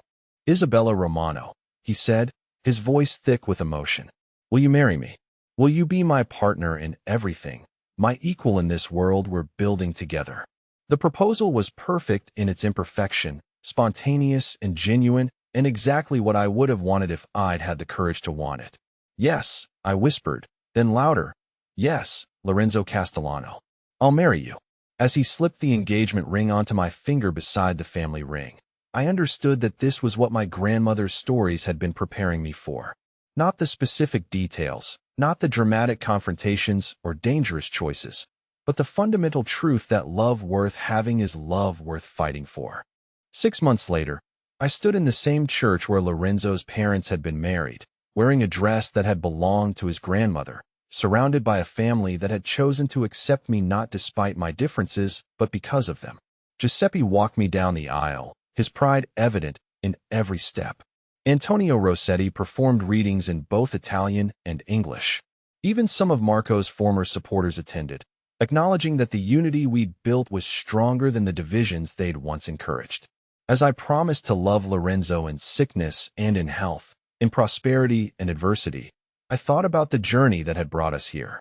A: Isabella Romano, he said, his voice thick with emotion. Will you marry me? Will you be my partner in everything, my equal in this world we're building together? The proposal was perfect in its imperfection, spontaneous and genuine, and exactly what I would have wanted if I'd had the courage to want it. Yes, I whispered, then louder. Yes, Lorenzo Castellano. I'll marry you. As he slipped the engagement ring onto my finger beside the family ring, I understood that this was what my grandmother's stories had been preparing me for. Not the specific details, not the dramatic confrontations or dangerous choices, but the fundamental truth that love worth having is love worth fighting for. 6 months later, I stood in the same church where Lorenzo's parents had been married, wearing a dress that had belonged to his grandmother, surrounded by a family that had chosen to accept me not despite my differences, but because of them. Giuseppe walked me down the aisle, his pride evident in every step. Antonio Rossetti performed readings in both Italian and English. Even some of Marco's former supporters attended, acknowledging that the unity we'd built was stronger than the divisions they'd once encouraged. As I promised to love Lorenzo in sickness and in health, in prosperity and adversity, I thought about the journey that had brought us here.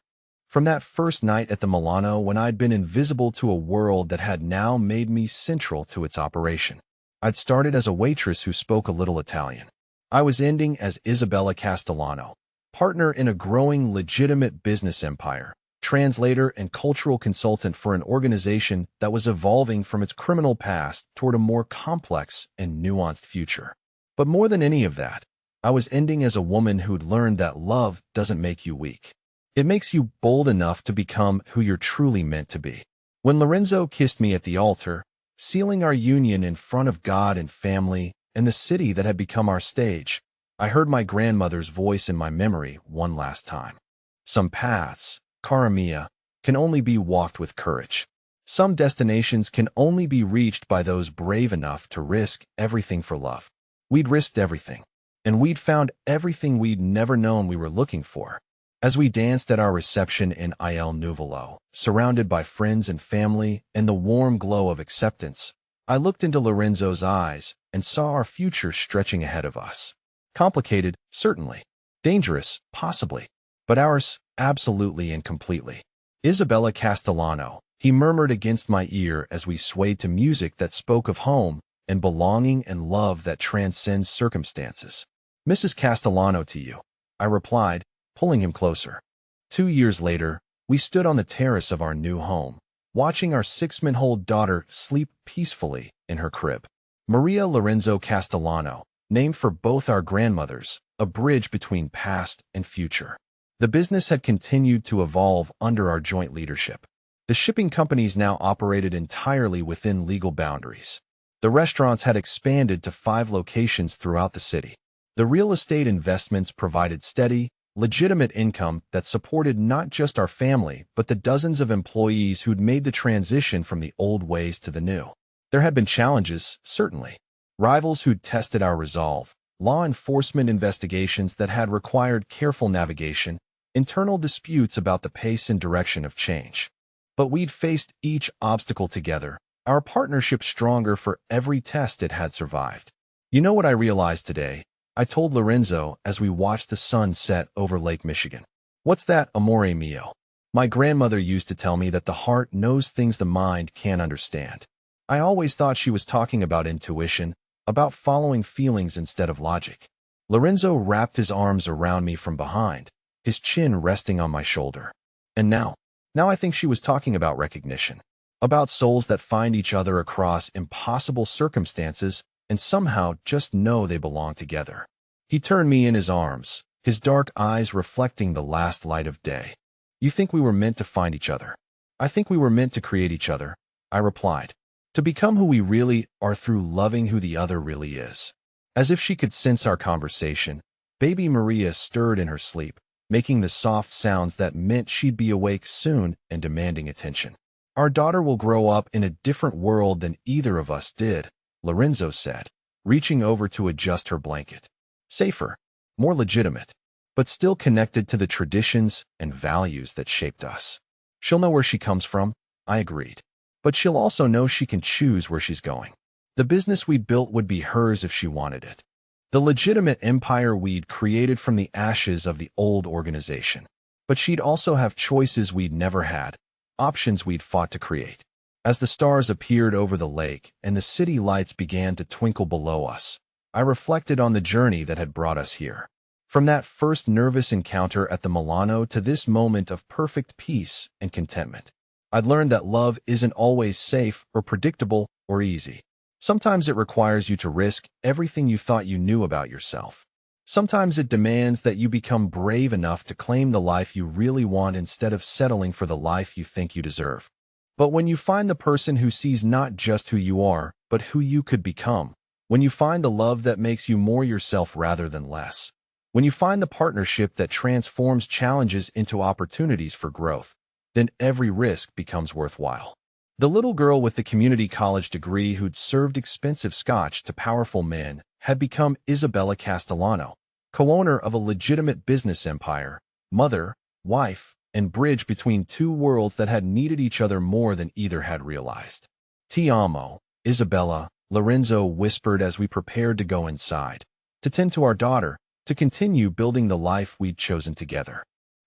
A: From that first night at the Milano when I'd been invisible to a world that had now made me central to its operation. I'd started as a waitress who spoke a little Italian. I was ending as Isabella Castellano, partner in a growing legitimate business empire, translator and cultural consultant for an organization that was evolving from its criminal past toward a more complex and nuanced future. But more than any of that, I was ending as a woman who'd learned that love doesn't make you weak. It makes you bold enough to become who you're truly meant to be. When Lorenzo kissed me at the altar, sealing our union in front of God and family, and the city that had become our stage. I heard my grandmother's voice in my memory one last time. Some paths, cara mia, can only be walked with courage. Some destinations can only be reached by those brave enough to risk everything for love. We'd risked everything, and we'd found everything we'd never known we were looking for. As we danced at our reception in Il Nuvolo, surrounded by friends and family and the warm glow of acceptance, I looked into Lorenzo's eyes and saw our future stretching ahead of us. Complicated, certainly. Dangerous, possibly. But ours, absolutely and completely. Isabella Castellano, he murmured against my ear as we swayed to music that spoke of home and belonging and love that transcends circumstances. Mrs. Castellano to you, I replied, pulling him closer. 2 years later, we stood on the terrace of our new home, watching our 6-month-old daughter sleep peacefully in her crib. Maria Lorenzo Castellano, named for both our grandmothers, a bridge between past and future. The business had continued to evolve under our joint leadership. The shipping companies now operated entirely within legal boundaries. The restaurants had expanded to 5 locations throughout the city. The real estate investments provided steady, legitimate income that supported not just our family, but the dozens of employees who'd made the transition from the old ways to the new. There had been challenges, certainly. Rivals who'd tested our resolve, law enforcement investigations that had required careful navigation, internal disputes about the pace and direction of change. But we'd faced each obstacle together, our partnership stronger for every test it had survived. You know what I realized today? I told Lorenzo as we watched the sun set over Lake Michigan. What's that, amore mio? My grandmother used to tell me that the heart knows things the mind can't understand. I always thought she was talking about intuition, about following feelings instead of logic. Lorenzo wrapped his arms around me from behind, his chin resting on my shoulder. And now I think she was talking about recognition, about souls that find each other across impossible circumstances and somehow just know they belong together. He turned me in his arms, his dark eyes reflecting the last light of day. You think we were meant to find each other? I think we were meant to create each other, I replied. To become who we really are through loving who the other really is. As if she could sense our conversation, baby Maria stirred in her sleep, making the soft sounds that meant she'd be awake soon and demanding attention. Our daughter will grow up in a different world than either of us did, Lorenzo said, reaching over to adjust her blanket. Safer, more legitimate, but still connected to the traditions and values that shaped us. She'll know where she comes from, I agreed. But she'll also know she can choose where she's going. The business we'd built would be hers if she wanted it. The legitimate empire we'd created from the ashes of the old organization. But she'd also have choices we'd never had, options we'd fought to create. As the stars appeared over the lake and the city lights began to twinkle below us, I reflected on the journey that had brought us here. From that first nervous encounter at the Milano to this moment of perfect peace and contentment. I'd learned that love isn't always safe or predictable or easy. Sometimes it requires you to risk everything you thought you knew about yourself. Sometimes it demands that you become brave enough to claim the life you really want instead of settling for the life you think you deserve. But when you find the person who sees not just who you are, but who you could become, when you find the love that makes you more yourself rather than less, when you find the partnership that transforms challenges into opportunities for growth, then every risk becomes worthwhile. The little girl with the community college degree who'd served expensive scotch to powerful men had become Isabella Castellano, co-owner of a legitimate business empire, mother, wife, and bridge between 2 worlds that had needed each other more than either had realized. Ti amo, Isabella, Lorenzo whispered as we prepared to go inside, to tend to our daughter, to continue building the life we'd chosen together.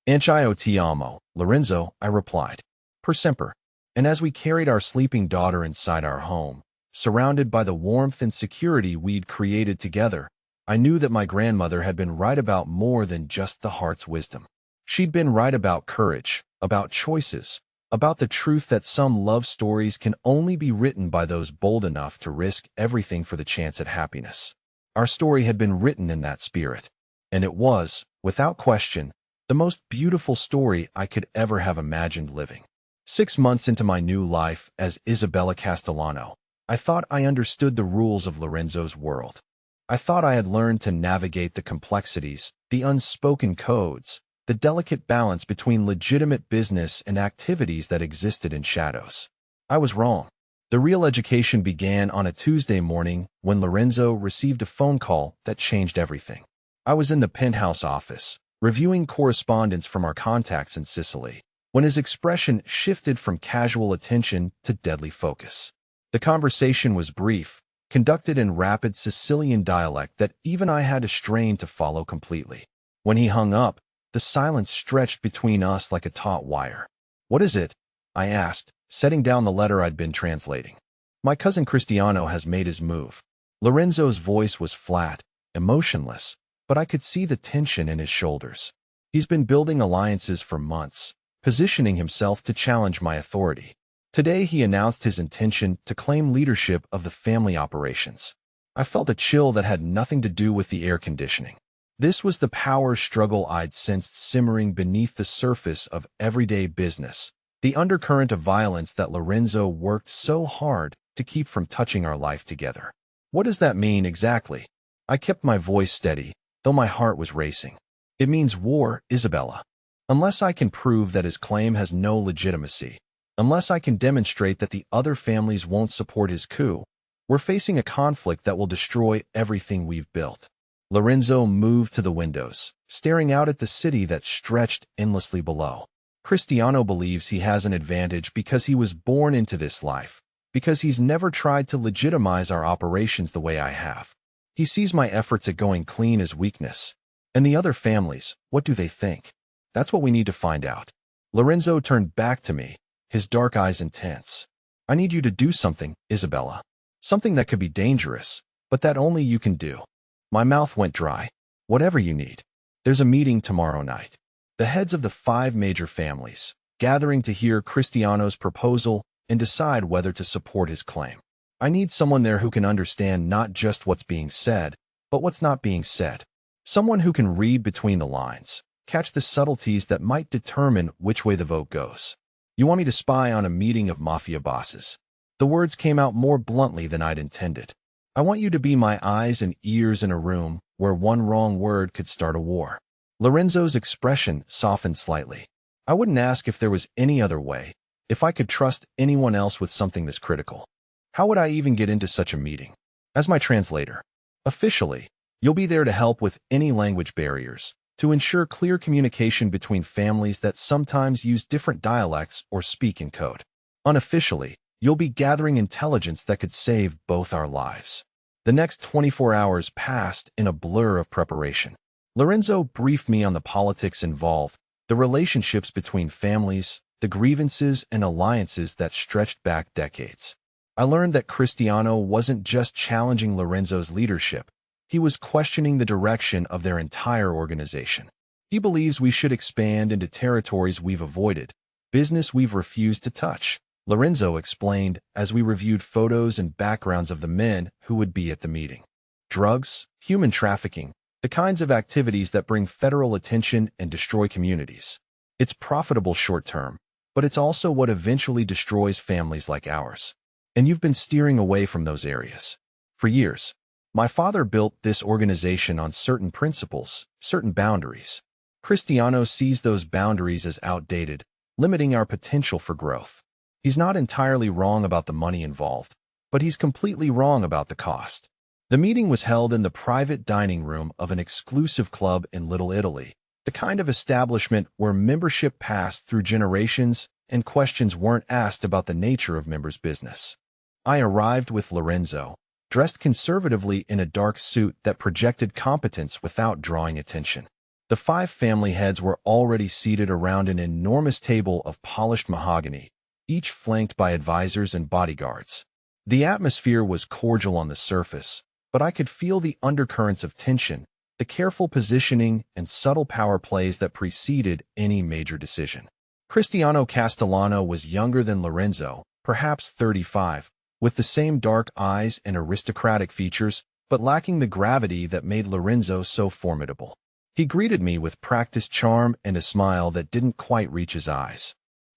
A: Anch'io ti amo, Lorenzo, I replied. Per sempre. And as we carried our sleeping daughter inside our home, surrounded by the warmth and security we'd created together, I knew that my grandmother had been right about more than just the heart's wisdom. She'd been right about courage, about choices, about the truth that some love stories can only be written by those bold enough to risk everything for the chance at happiness. Our story had been written in that spirit, and it was, without question, the most beautiful story I could ever have imagined living. 6 months into my new life as Isabella Castellano, I thought I understood the rules of Lorenzo's world. I thought I had learned to navigate the complexities, the unspoken codes, the delicate balance between legitimate business and activities that existed in shadows. I was wrong. The real education began on a Tuesday morning when Lorenzo received a phone call that changed everything. I was in the penthouse office, reviewing correspondence from our contacts in Sicily, when his expression shifted from casual attention to deadly focus. The conversation was brief, conducted in rapid Sicilian dialect that even I had to strain to follow completely. When he hung up, the silence stretched between us like a taut wire. "What is it?" I asked, setting down the letter I'd been translating. "My cousin Cristiano has made his move." Lorenzo's voice was flat, emotionless, but I could see the tension in his shoulders. He's been building alliances for months, positioning himself to challenge my authority. Today he announced his intention to claim leadership of the family operations. I felt a chill that had nothing to do with the air conditioning. This was the power struggle I'd sensed simmering beneath the surface of everyday business, the undercurrent of violence that Lorenzo worked so hard to keep from touching our life together. "What does that mean exactly?" I kept my voice steady, though my heart was racing. "It means war, Isabella. Unless I can prove that his claim has no legitimacy, unless I can demonstrate that the other families won't support his coup, we're facing a conflict that will destroy everything we've built." Lorenzo moved to the windows, staring out at the city that stretched endlessly below. "Cristiano believes he has an advantage because he was born into this life, because he's never tried to legitimize our operations the way I have. He sees my efforts at going clean as weakness. And the other families, what do they think? That's what we need to find out." Lorenzo turned back to me, his dark eyes intense. "I need you to do something, Isabella. Something that could be dangerous, but that only you can do." My mouth went dry. "Whatever you need. There's a meeting tomorrow night. The heads of the 5 major families, gathering to hear Cristiano's proposal and decide whether to support his claim. I need someone there who can understand not just what's being said, but what's not being said. Someone who can read between the lines, catch the subtleties that might determine which way the vote goes. You want me to spy on a meeting of Mafia bosses?" The words came out more bluntly than I'd intended. "I want you to be my eyes and ears in a room where one wrong word could start a war." Lorenzo's expression softened slightly. "I wouldn't ask if there was any other way, if I could trust anyone else with something this critical. How would I even get into such a meeting? As my translator. Officially, you'll be there to help with any language barriers, to ensure clear communication between families that sometimes use different dialects or speak in code. Unofficially, you'll be gathering intelligence that could save both our lives." The next 24 hours passed in a blur of preparation. Lorenzo briefed me on the politics involved, the relationships between families, the grievances and alliances that stretched back decades. I learned that Cristiano wasn't just challenging Lorenzo's leadership, he was questioning the direction of their entire organization. He believes we should expand into territories we've avoided, business we've refused to touch. Lorenzo explained as we reviewed photos and backgrounds of the men who would be at the meeting. Drugs, human trafficking, the kinds of activities that bring federal attention and destroy communities. It's profitable short-term, but it's also what eventually destroys families like ours. And you've been steering away from those areas. For years, my father built this organization on certain principles, certain boundaries. Cristiano sees those boundaries as outdated, limiting our potential for growth. He's not entirely wrong about the money involved, but he's completely wrong about the cost. The meeting was held in the private dining room of an exclusive club in Little Italy, the kind of establishment where membership passed through generations and questions weren't asked about the nature of members' business. I arrived with Lorenzo, dressed conservatively in a dark suit that projected competence without drawing attention. The 5 family heads were already seated around an enormous table of polished mahogany, each flanked by advisors and bodyguards. The atmosphere was cordial on the surface, but I could feel the undercurrents of tension, the careful positioning and subtle power plays that preceded any major decision. Cristiano Castellano was younger than Lorenzo, perhaps 35, with the same dark eyes and aristocratic features, but lacking the gravity that made Lorenzo so formidable. He greeted me with practiced charm and a smile that didn't quite reach his eyes.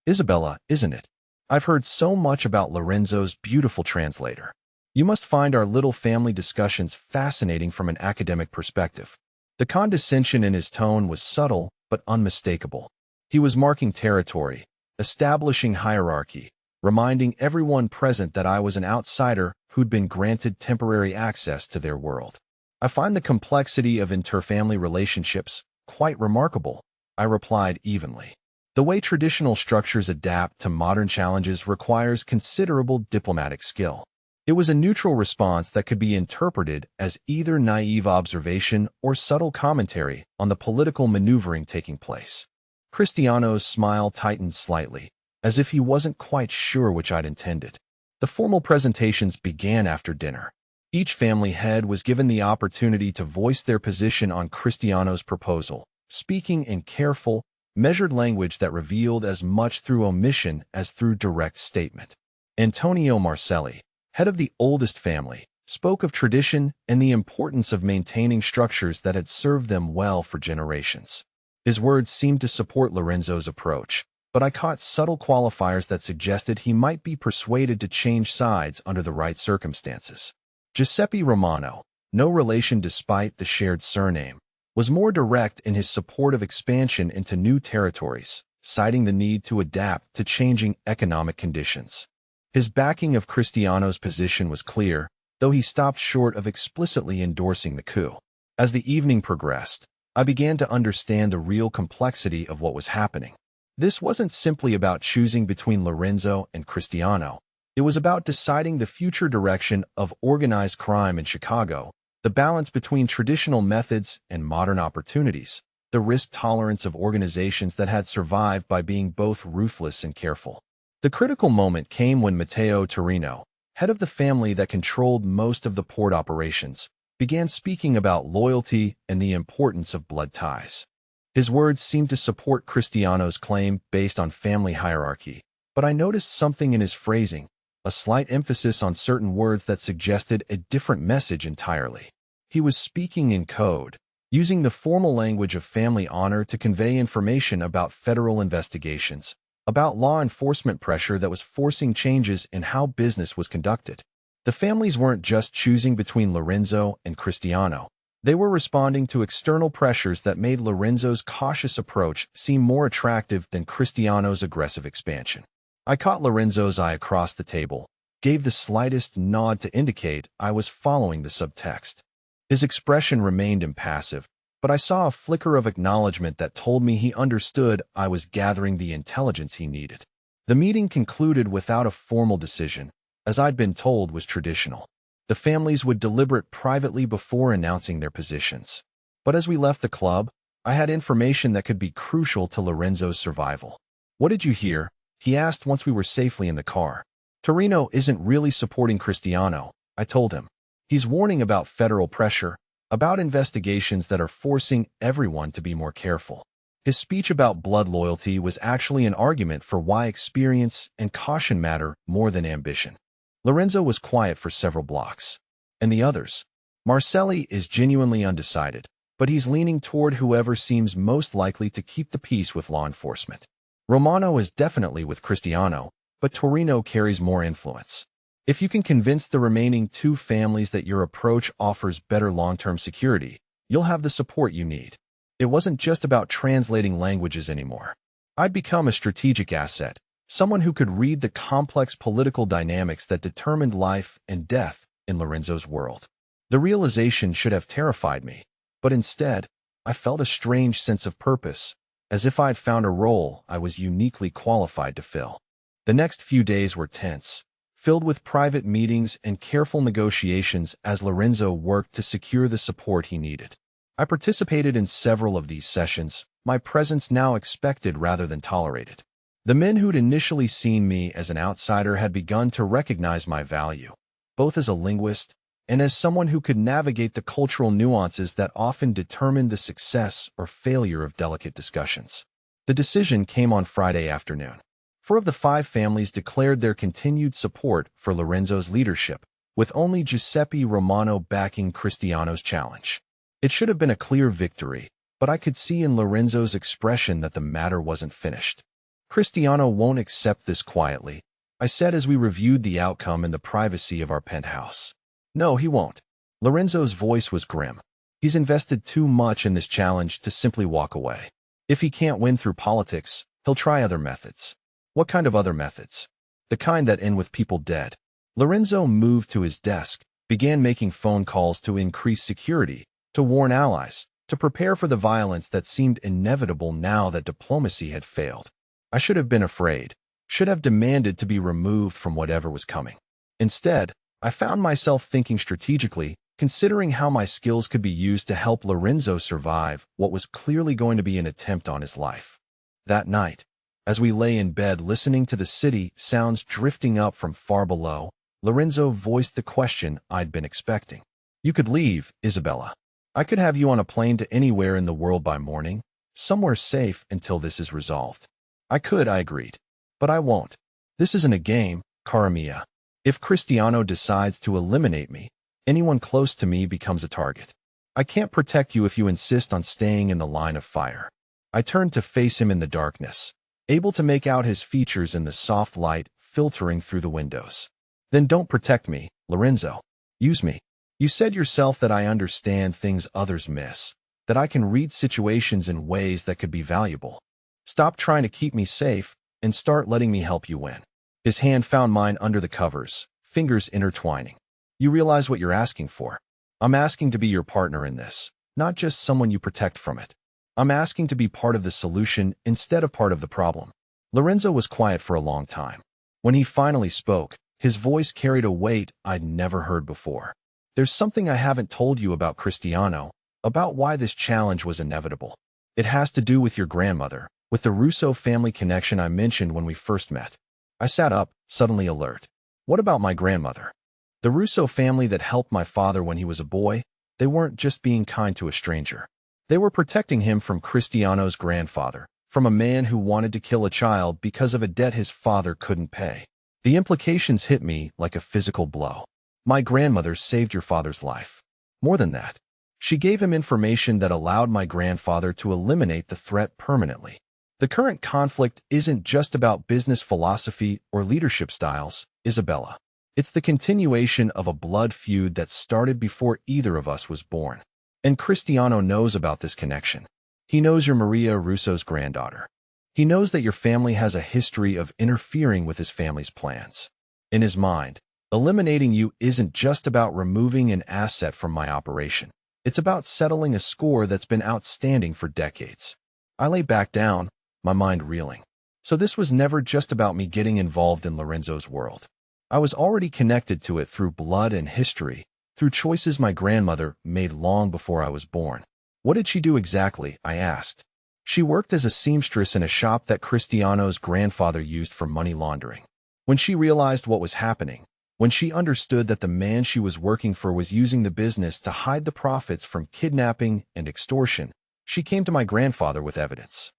A: "Isabella, isn't it? I've heard so much about Lorenzo's beautiful translator. You must find our little family discussions fascinating from an academic perspective. The condescension in his tone was subtle but unmistakable. He was marking territory, establishing hierarchy, reminding everyone present that I was an outsider who'd been granted temporary access to their world. I find the complexity of interfamily relationships quite remarkable, I replied evenly. The way traditional structures adapt to modern challenges requires considerable diplomatic skill. It was a neutral response that could be interpreted as either naive observation or subtle commentary on the political maneuvering taking place. Cristiano's smile tightened slightly, as if he wasn't quite sure which I'd intended. The formal presentations began after dinner. Each family head was given the opportunity to voice their position on Cristiano's proposal, speaking in careful, measured language that revealed as much through omission as through direct statement. Antonio Marcelli, head of the oldest family, spoke of tradition and the importance of maintaining structures that had served them well for generations. His words seemed to support Lorenzo's approach, but I caught subtle qualifiers that suggested he might be persuaded to change sides under the right circumstances. Giuseppe Romano, no relation despite the shared surname, was more direct in his support of expansion into new territories, citing the need to adapt to changing economic conditions. His backing of Cristiano's position was clear, though he stopped short of explicitly endorsing the coup. As the evening progressed, I began to understand the real complexity of what was happening. This wasn't simply about choosing between Lorenzo and Cristiano. It was about deciding the future direction of organized crime in Chicago, the balance between traditional methods and modern opportunities, the risk tolerance of organizations that had survived by being both ruthless and careful. The critical moment came when Matteo Torino, head of the family that controlled most of the port operations, began speaking about loyalty and the importance of blood ties. His words seemed to support Cristiano's claim based on family hierarchy, but I noticed something in his phrasing, a slight emphasis on certain words that suggested a different message entirely. He was speaking in code, using the formal language of family honor to convey information about federal investigations, about law enforcement pressure that was forcing changes in how business was conducted. The families weren't just choosing between Lorenzo and Cristiano. They were responding to external pressures that made Lorenzo's cautious approach seem more attractive than Cristiano's aggressive expansion. I caught Lorenzo's eye across the table, gave the slightest nod to indicate I was following the subtext. His expression remained impassive, but I saw a flicker of acknowledgement that told me he understood I was gathering the intelligence he needed. The meeting concluded without a formal decision, as I'd been told was traditional. The families would deliberate privately before announcing their positions. But as we left the club, I had information that could be crucial to Lorenzo's survival. "What did you hear?" he asked once we were safely in the car. "Torino isn't really supporting Cristiano," I told him. "He's warning about federal pressure, about investigations that are forcing everyone to be more careful." His speech about blood loyalty was actually an argument for why experience and caution matter more than ambition. Lorenzo was quiet for several blocks. "And the others?" "Marcelli is genuinely undecided, but he's leaning toward whoever seems most likely to keep the peace with law enforcement. Romano is definitely with Cristiano, but Torino carries more influence. If you can convince the remaining two families that your approach offers better long-term security, you'll have the support you need." It wasn't just about translating languages anymore. I'd become a strategic asset, someone who could read the complex political dynamics that determined life and death in Lorenzo's world. The realization should have terrified me, but instead, I felt a strange sense of purpose, as if I'd found a role I was uniquely qualified to fill. The next few days were tense, filled with private meetings and careful negotiations as Lorenzo worked to secure the support he needed. I participated in several of these sessions, my presence now expected rather than tolerated. The men who'd initially seen me as an outsider had begun to recognize my value, both as a linguist and as someone who could navigate the cultural nuances that often determined the success or failure of delicate discussions. The decision came on Friday afternoon. 4 of the 5 families declared their continued support for Lorenzo's leadership, with only Giuseppe Romano backing Cristiano's challenge. It should have been a clear victory, but I could see in Lorenzo's expression that the matter wasn't finished. "Cristiano won't accept this quietly," I said as we reviewed the outcome in the privacy of our penthouse. No, he won't. Lorenzo's voice was grim. He's invested too much in this challenge to simply walk away. If he can't win through politics, he'll try other methods. What kind of other methods? The kind that end with people dead. Lorenzo moved to his desk, began making phone calls to increase security, to warn allies, to prepare for the violence that seemed inevitable now that diplomacy had failed. I should have been afraid, should have demanded to be removed from whatever was coming. Instead, I found myself thinking strategically, considering how my skills could be used to help Lorenzo survive what was clearly going to be an attempt on his life. That night, as we lay in bed listening to the city sounds drifting up from far below, Lorenzo voiced the question I'd been expecting. You could leave, Isabella. I could have you on a plane to anywhere in the world by morning, somewhere safe until this is resolved. I could, I agreed. But I won't. This isn't a game, cara mia. If Cristiano decides to eliminate me, anyone close to me becomes a target. I can't protect you if you insist on staying in the line of fire. I turned to face him in the darkness, able to make out his features in the soft light filtering through the windows. Then don't protect me, Lorenzo. Use me. You said yourself that I understand things others miss, that I can read situations in ways that could be valuable. Stop trying to keep me safe and start letting me help you win. His hand found mine under the covers, fingers intertwining. You realize what you're asking for. I'm asking to be your partner in this, not just someone you protect from it. I'm asking to be part of the solution instead of part of the problem. Lorenzo was quiet for a long time. When he finally spoke, his voice carried a weight I'd never heard before. There's something I haven't told you about Cristiano, about why this challenge was inevitable. It has to do with your grandmother, with the Russo family connection I mentioned when we first met. I sat up, suddenly alert. What about my grandmother? The Russo family that helped my father when he was a boy, they weren't just being kind to a stranger. They were protecting him from Cristiano's grandfather, from a man who wanted to kill a child because of a debt his father couldn't pay. The implications hit me like a physical blow. My grandmother saved your father's life. More than that, she gave him information that allowed my grandfather to eliminate the threat permanently. The current conflict isn't just about business philosophy or leadership styles, Isabella. It's the continuation of a blood feud that started before either of us was born. And Cristiano knows about this connection. He knows you're Maria Russo's granddaughter. He knows that your family has a history of interfering with his family's plans. In his mind, eliminating you isn't just about removing an asset from my operation. It's about settling a score that's been outstanding for decades. I lay back down, my mind reeling. So this was never just about me getting involved in Lorenzo's world. I was already connected to it through blood and history, through choices my grandmother made long before I was born. What did she do exactly? I asked. She worked as a seamstress in a shop that Cristiano's grandfather used for money laundering. When she realized what was happening, when she understood that the man she was working for was using the business to hide the profits from kidnapping and extortion, she came to my grandfather with evidence.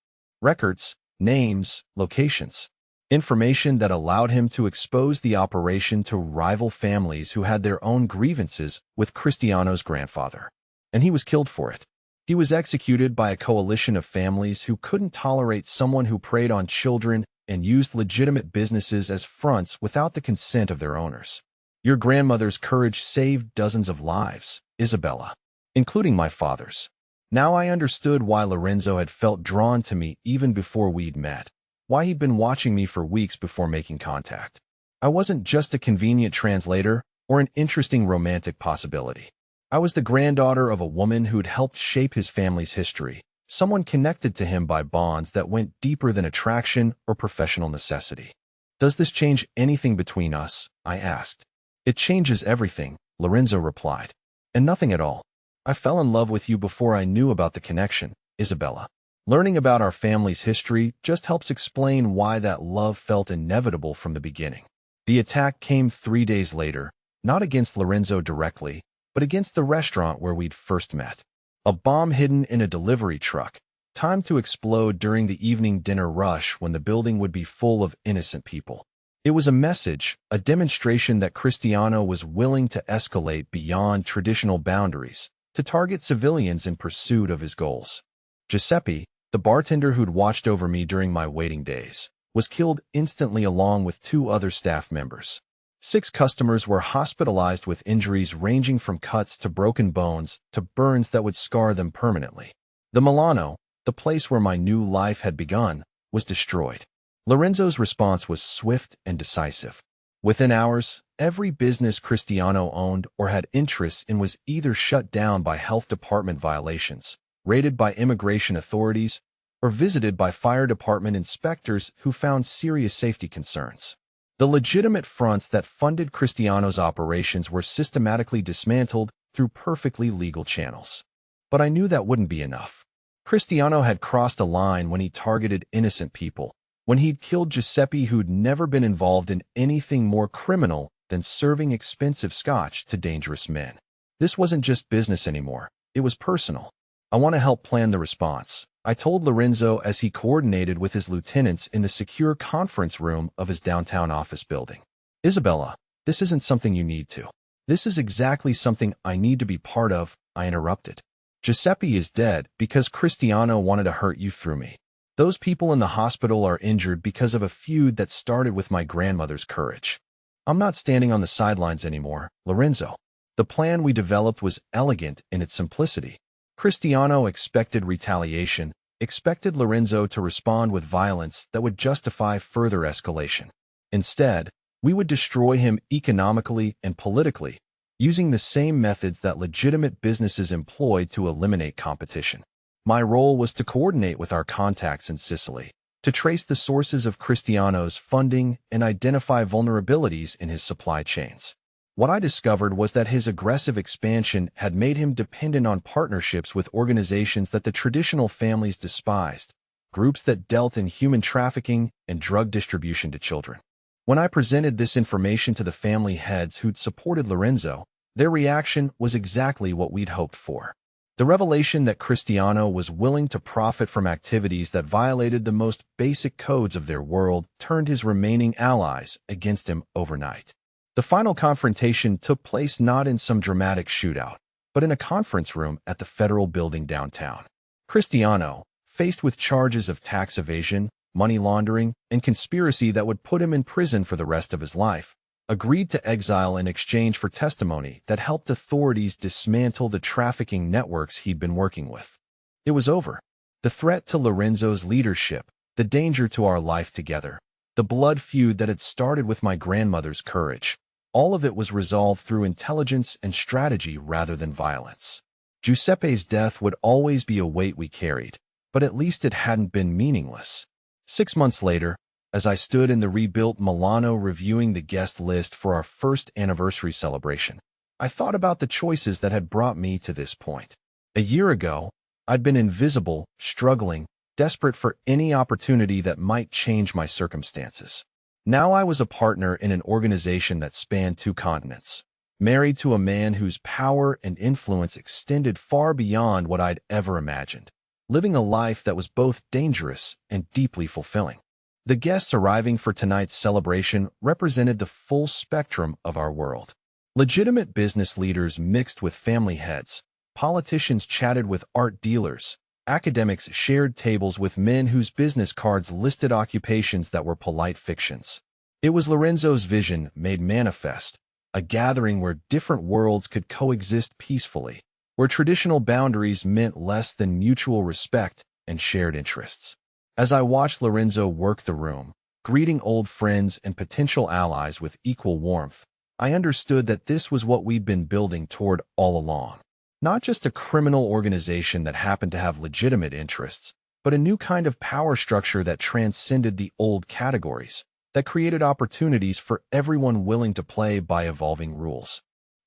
A: Records, names, locations. Information that allowed him to expose the operation to rival families who had their own grievances with Cristiano's grandfather. And he was killed for it. He was executed by a coalition of families who couldn't tolerate someone who preyed on children and used legitimate businesses as fronts without the consent of their owners. Your grandmother's courage saved dozens of lives, Isabella, including my father's. Now I understood why Lorenzo had felt drawn to me even before we'd met, why he'd been watching me for weeks before making contact. I wasn't just a convenient translator or an interesting romantic possibility. I was the granddaughter of a woman who'd helped shape his family's history, someone connected to him by bonds that went deeper than attraction or professional necessity. Does this change anything between us? I asked. It changes everything, Lorenzo replied. And nothing at all. I fell in love with you before I knew about the connection, Isabella. Learning about our family's history just helps explain why that love felt inevitable from the beginning. The attack came 3 days later, not against Lorenzo directly, but against the restaurant where we'd first met. A bomb hidden in a delivery truck, timed to explode during the evening dinner rush when the building would be full of innocent people. It was a message, a demonstration that Cristiano was willing to escalate beyond traditional boundaries, to target civilians in pursuit of his goals. Giuseppe, the bartender who'd watched over me during my waiting days, was killed instantly along with 2 other staff members. 6 customers were hospitalized with injuries ranging from cuts to broken bones to burns that would scar them permanently. The Milano, the place where my new life had begun, was destroyed. Lorenzo's response was swift and decisive. Within hours, every business Cristiano owned or had interests in was either shut down by health department violations, raided by immigration authorities, or visited by fire department inspectors who found serious safety concerns. The legitimate fronts that funded Cristiano's operations were systematically dismantled through perfectly legal channels. But I knew that wouldn't be enough. Cristiano had crossed a line when he targeted innocent people, when he'd killed Giuseppe, who'd never been involved in anything more criminal than serving expensive scotch to dangerous men. This wasn't just business anymore. It was personal. I want to help plan the response, I told Lorenzo as he coordinated with his lieutenants in the secure conference room of his downtown office building. Isabella, this isn't something you need to. This is exactly something I need to be part of, I interrupted. Giuseppe is dead because Cristiano wanted to hurt you through me. Those people in the hospital are injured because of a feud that started with my grandmother's courage. I'm not standing on the sidelines anymore, Lorenzo. The plan we developed was elegant in its simplicity. Cristiano expected retaliation, expected Lorenzo to respond with violence that would justify further escalation. Instead, we would destroy him economically and politically, using the same methods that legitimate businesses employed to eliminate competition. My role was to coordinate with our contacts in Sicily, to trace the sources of Cristiano's funding and identify vulnerabilities in his supply chains. What I discovered was that his aggressive expansion had made him dependent on partnerships with organizations that the traditional families despised, groups that dealt in human trafficking and drug distribution to children. When I presented this information to the family heads who'd supported Lorenzo, their reaction was exactly what we'd hoped for. The revelation that Cristiano was willing to profit from activities that violated the most basic codes of their world turned his remaining allies against him overnight. The final confrontation took place not in some dramatic shootout, but in a conference room at the federal building downtown. Cristiano, faced with charges of tax evasion, money laundering, and conspiracy that would put him in prison for the rest of his life, agreed to exile in exchange for testimony that helped authorities dismantle the trafficking networks he'd been working with. It was over. The threat to Lorenzo's leadership, the danger to our life together, the blood feud that had started with my grandmother's courage, all of it was resolved through intelligence and strategy rather than violence. Giuseppe's death would always be a weight we carried, but at least it hadn't been meaningless. 6 months later, as I stood in the rebuilt Milano reviewing the guest list for our first anniversary celebration, I thought about the choices that had brought me to this point. A year ago, I'd been invisible, struggling, desperate for any opportunity that might change my circumstances. Now I was a partner in an organization that spanned 2 continents, married to a man whose power and influence extended far beyond what I'd ever imagined, living a life that was both dangerous and deeply fulfilling. The guests arriving for tonight's celebration represented the full spectrum of our world. Legitimate business leaders mixed with family heads, politicians chatted with art dealers, academics shared tables with men whose business cards listed occupations that were polite fictions. It was Lorenzo's vision made manifest, a gathering where different worlds could coexist peacefully, where traditional boundaries meant less than mutual respect and shared interests. As I watched Lorenzo work the room, greeting old friends and potential allies with equal warmth, I understood that this was what we'd been building toward all along. Not just a criminal organization that happened to have legitimate interests, but a new kind of power structure that transcended the old categories, that created opportunities for everyone willing to play by evolving rules.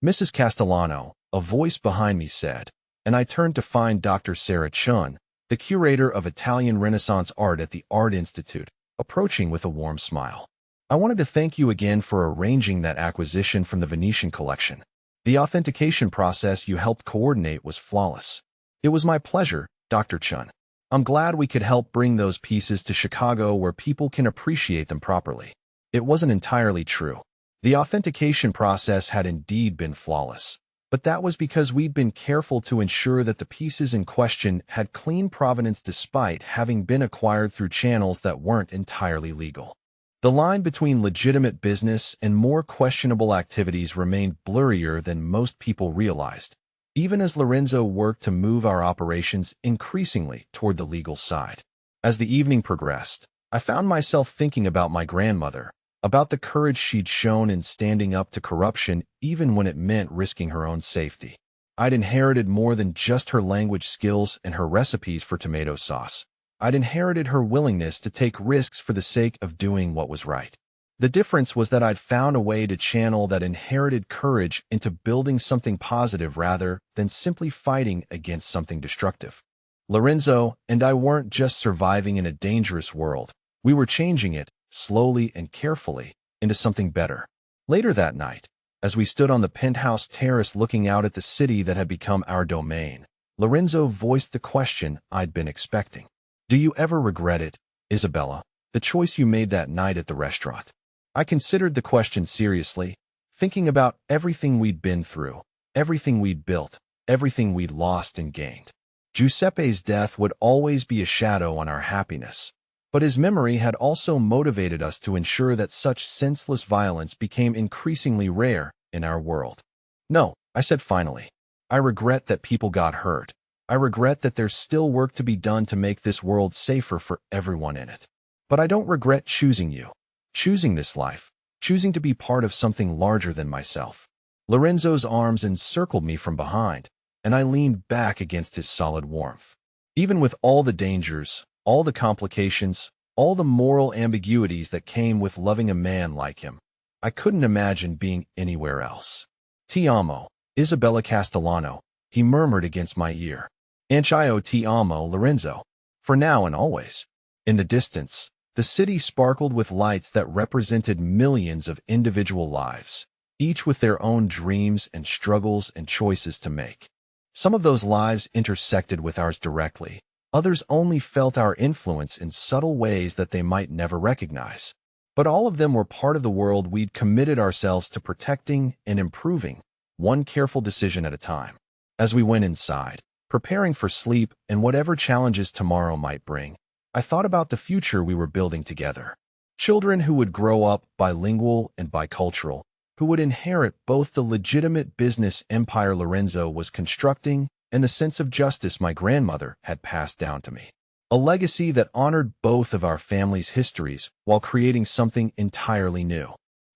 A: Mrs. Castellano, a voice behind me said, and I turned to find Dr. Sarah Chun, the curator of Italian Renaissance art at the Art Institute, approaching with a warm smile. I wanted to thank you again for arranging that acquisition from the Venetian collection. The authentication process you helped coordinate was flawless. It was my pleasure, Dr. Chun. I'm glad we could help bring those pieces to Chicago where people can appreciate them properly. It wasn't entirely true. The authentication process had indeed been flawless. But that was because we'd been careful to ensure that the pieces in question had clean provenance despite having been acquired through channels that weren't entirely legal. The line between legitimate business and more questionable activities remained blurrier than most people realized, even as Lorenzo worked to move our operations increasingly toward the legal side. As the evening progressed, I found myself thinking about my grandmother, about the courage she'd shown in standing up to corruption even when it meant risking her own safety. I'd inherited more than just her language skills and her recipes for tomato sauce. I'd inherited her willingness to take risks for the sake of doing what was right. The difference was that I'd found a way to channel that inherited courage into building something positive rather than simply fighting against something destructive. Lorenzo and I weren't just surviving in a dangerous world. We were changing it, slowly and carefully, into something better. Later that night, as we stood on the penthouse terrace looking out at the city that had become our domain, Lorenzo voiced the question I'd been expecting. Do you ever regret it, Isabella, the choice you made that night at the restaurant? I considered the question seriously, thinking about everything we'd been through, everything we'd built, everything we'd lost and gained. Giuseppe's death would always be a shadow on our happiness, but his memory had also motivated us to ensure that such senseless violence became increasingly rare in our world. No, I said finally. I regret that people got hurt. I regret that there's still work to be done to make this world safer for everyone in it. But I don't regret choosing you, choosing this life, choosing to be part of something larger than myself. Lorenzo's arms encircled me from behind, and I leaned back against his solid warmth. Even with all the dangers, all the complications, all the moral ambiguities that came with loving a man like him, I couldn't imagine being anywhere else. Ti amo, Isabella Castellano, he murmured against my ear. Anch'io ti amo, Lorenzo. For now and always. In the distance, the city sparkled with lights that represented millions of individual lives, each with their own dreams and struggles and choices to make. Some of those lives intersected with ours directly. Others only felt our influence in subtle ways that they might never recognize. But all of them were part of the world we'd committed ourselves to protecting and improving, one careful decision at a time. As we went inside, preparing for sleep and whatever challenges tomorrow might bring, I thought about the future we were building together. Children who would grow up bilingual and bicultural, who would inherit both the legitimate business empire Lorenzo was constructing and the sense of justice my grandmother had passed down to me. A legacy that honored both of our families' histories while creating something entirely new.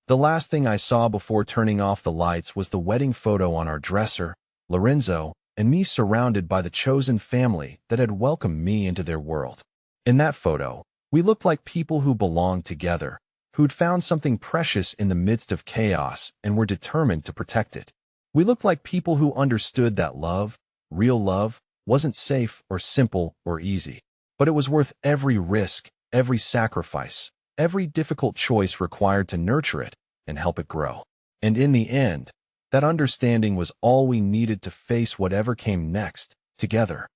A: The last thing I saw before turning off the lights was the wedding photo on our dresser, Lorenzo and me surrounded by the chosen family that had welcomed me into their world. In that photo, we looked like people who belonged together, who'd found something precious in the midst of chaos and were determined to protect it. We looked like people who understood that love, real love, wasn't safe or simple or easy, but it was worth every risk, every sacrifice, every difficult choice required to nurture it and help it grow. And in the end, that understanding was all we needed to face whatever came next, together.